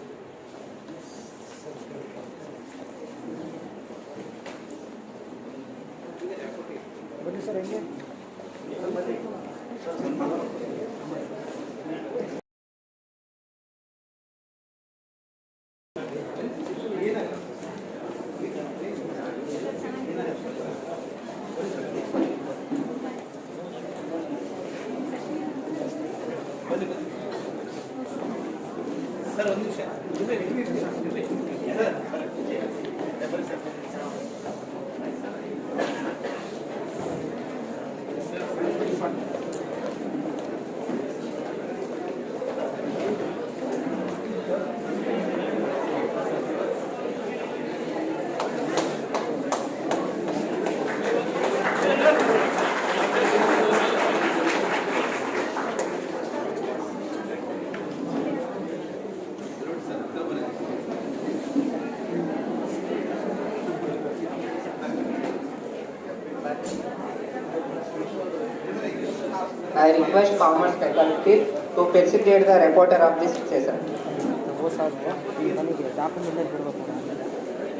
C: I request commerce faculty to felicitate the reporter of this session.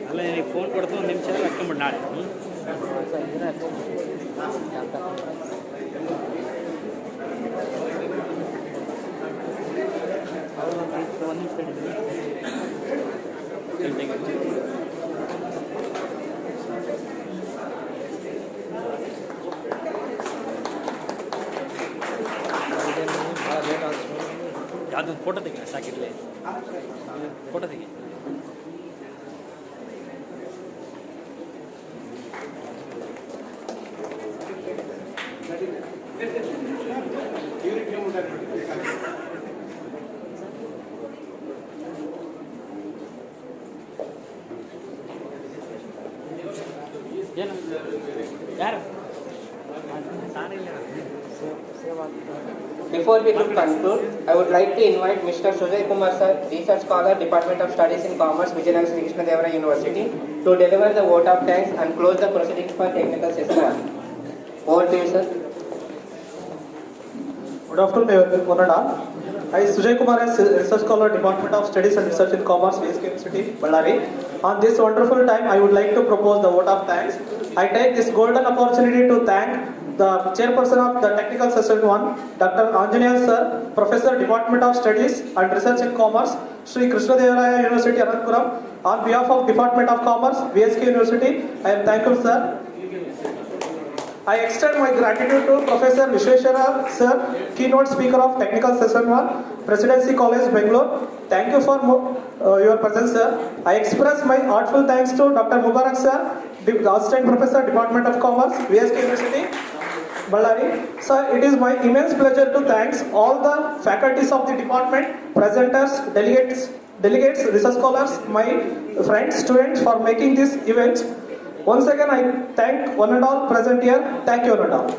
T: ಅಲ್ಲ ನಿನಗೆ phone ಕೊಡ್ತು ಒಂದು ನಿಮಿಷ ಹಾಕ್ಕೊಂಬಿಡು ನಾಳೆ ಒಂದು ನಿಮಿಷ ಅದೊಂದು photo ತೆಗಿ ಸಾಕಿರಲಿ ಫೋಟೋ ತೆಗಿ ಏನು ಯಾರು
C: Before we conclude, I would like to invite Mr. Sujay Kumar sir, Research Scholar, Department of Studies in Commerce, Vijayanagar Sri Krishna Devara University, to deliver the vote of thanks and close the proceedings for technical session 1. Over to you, sir.
U: Good afternoon, everyone. I, Sujay Kumar, Research Scholar, Department of Studies and Research in Commerce, VSKUB University, Ballari. On this wonderful time, I would like to propose the vote of thanks. I take this golden opportunity to thank the chairperson of the technical session 1, Dr. Anjaneyal sir, Professor, Department of Studies and Research in Commerce, Sri Krishna Devara University, Ananthapuram. On behalf of Department of Commerce, VSKUB University, I am thankful, sir. I extend my gratitude to Professor Vishweshwara sir, keynote speaker of technical session 1, Presidency College, Bangalore. Thank you for your presence, sir. I express my heartfelt thanks to Dr. Mubarak sir, Assistant Professor, Department of Commerce, VSKUB University, Ballari. Sir, it is my immense pleasure to thank all the faculties of the department, presenters, delegates, research scholars, my friends, students for making this event. Once again, I thank one and all present here. Thank you one and all.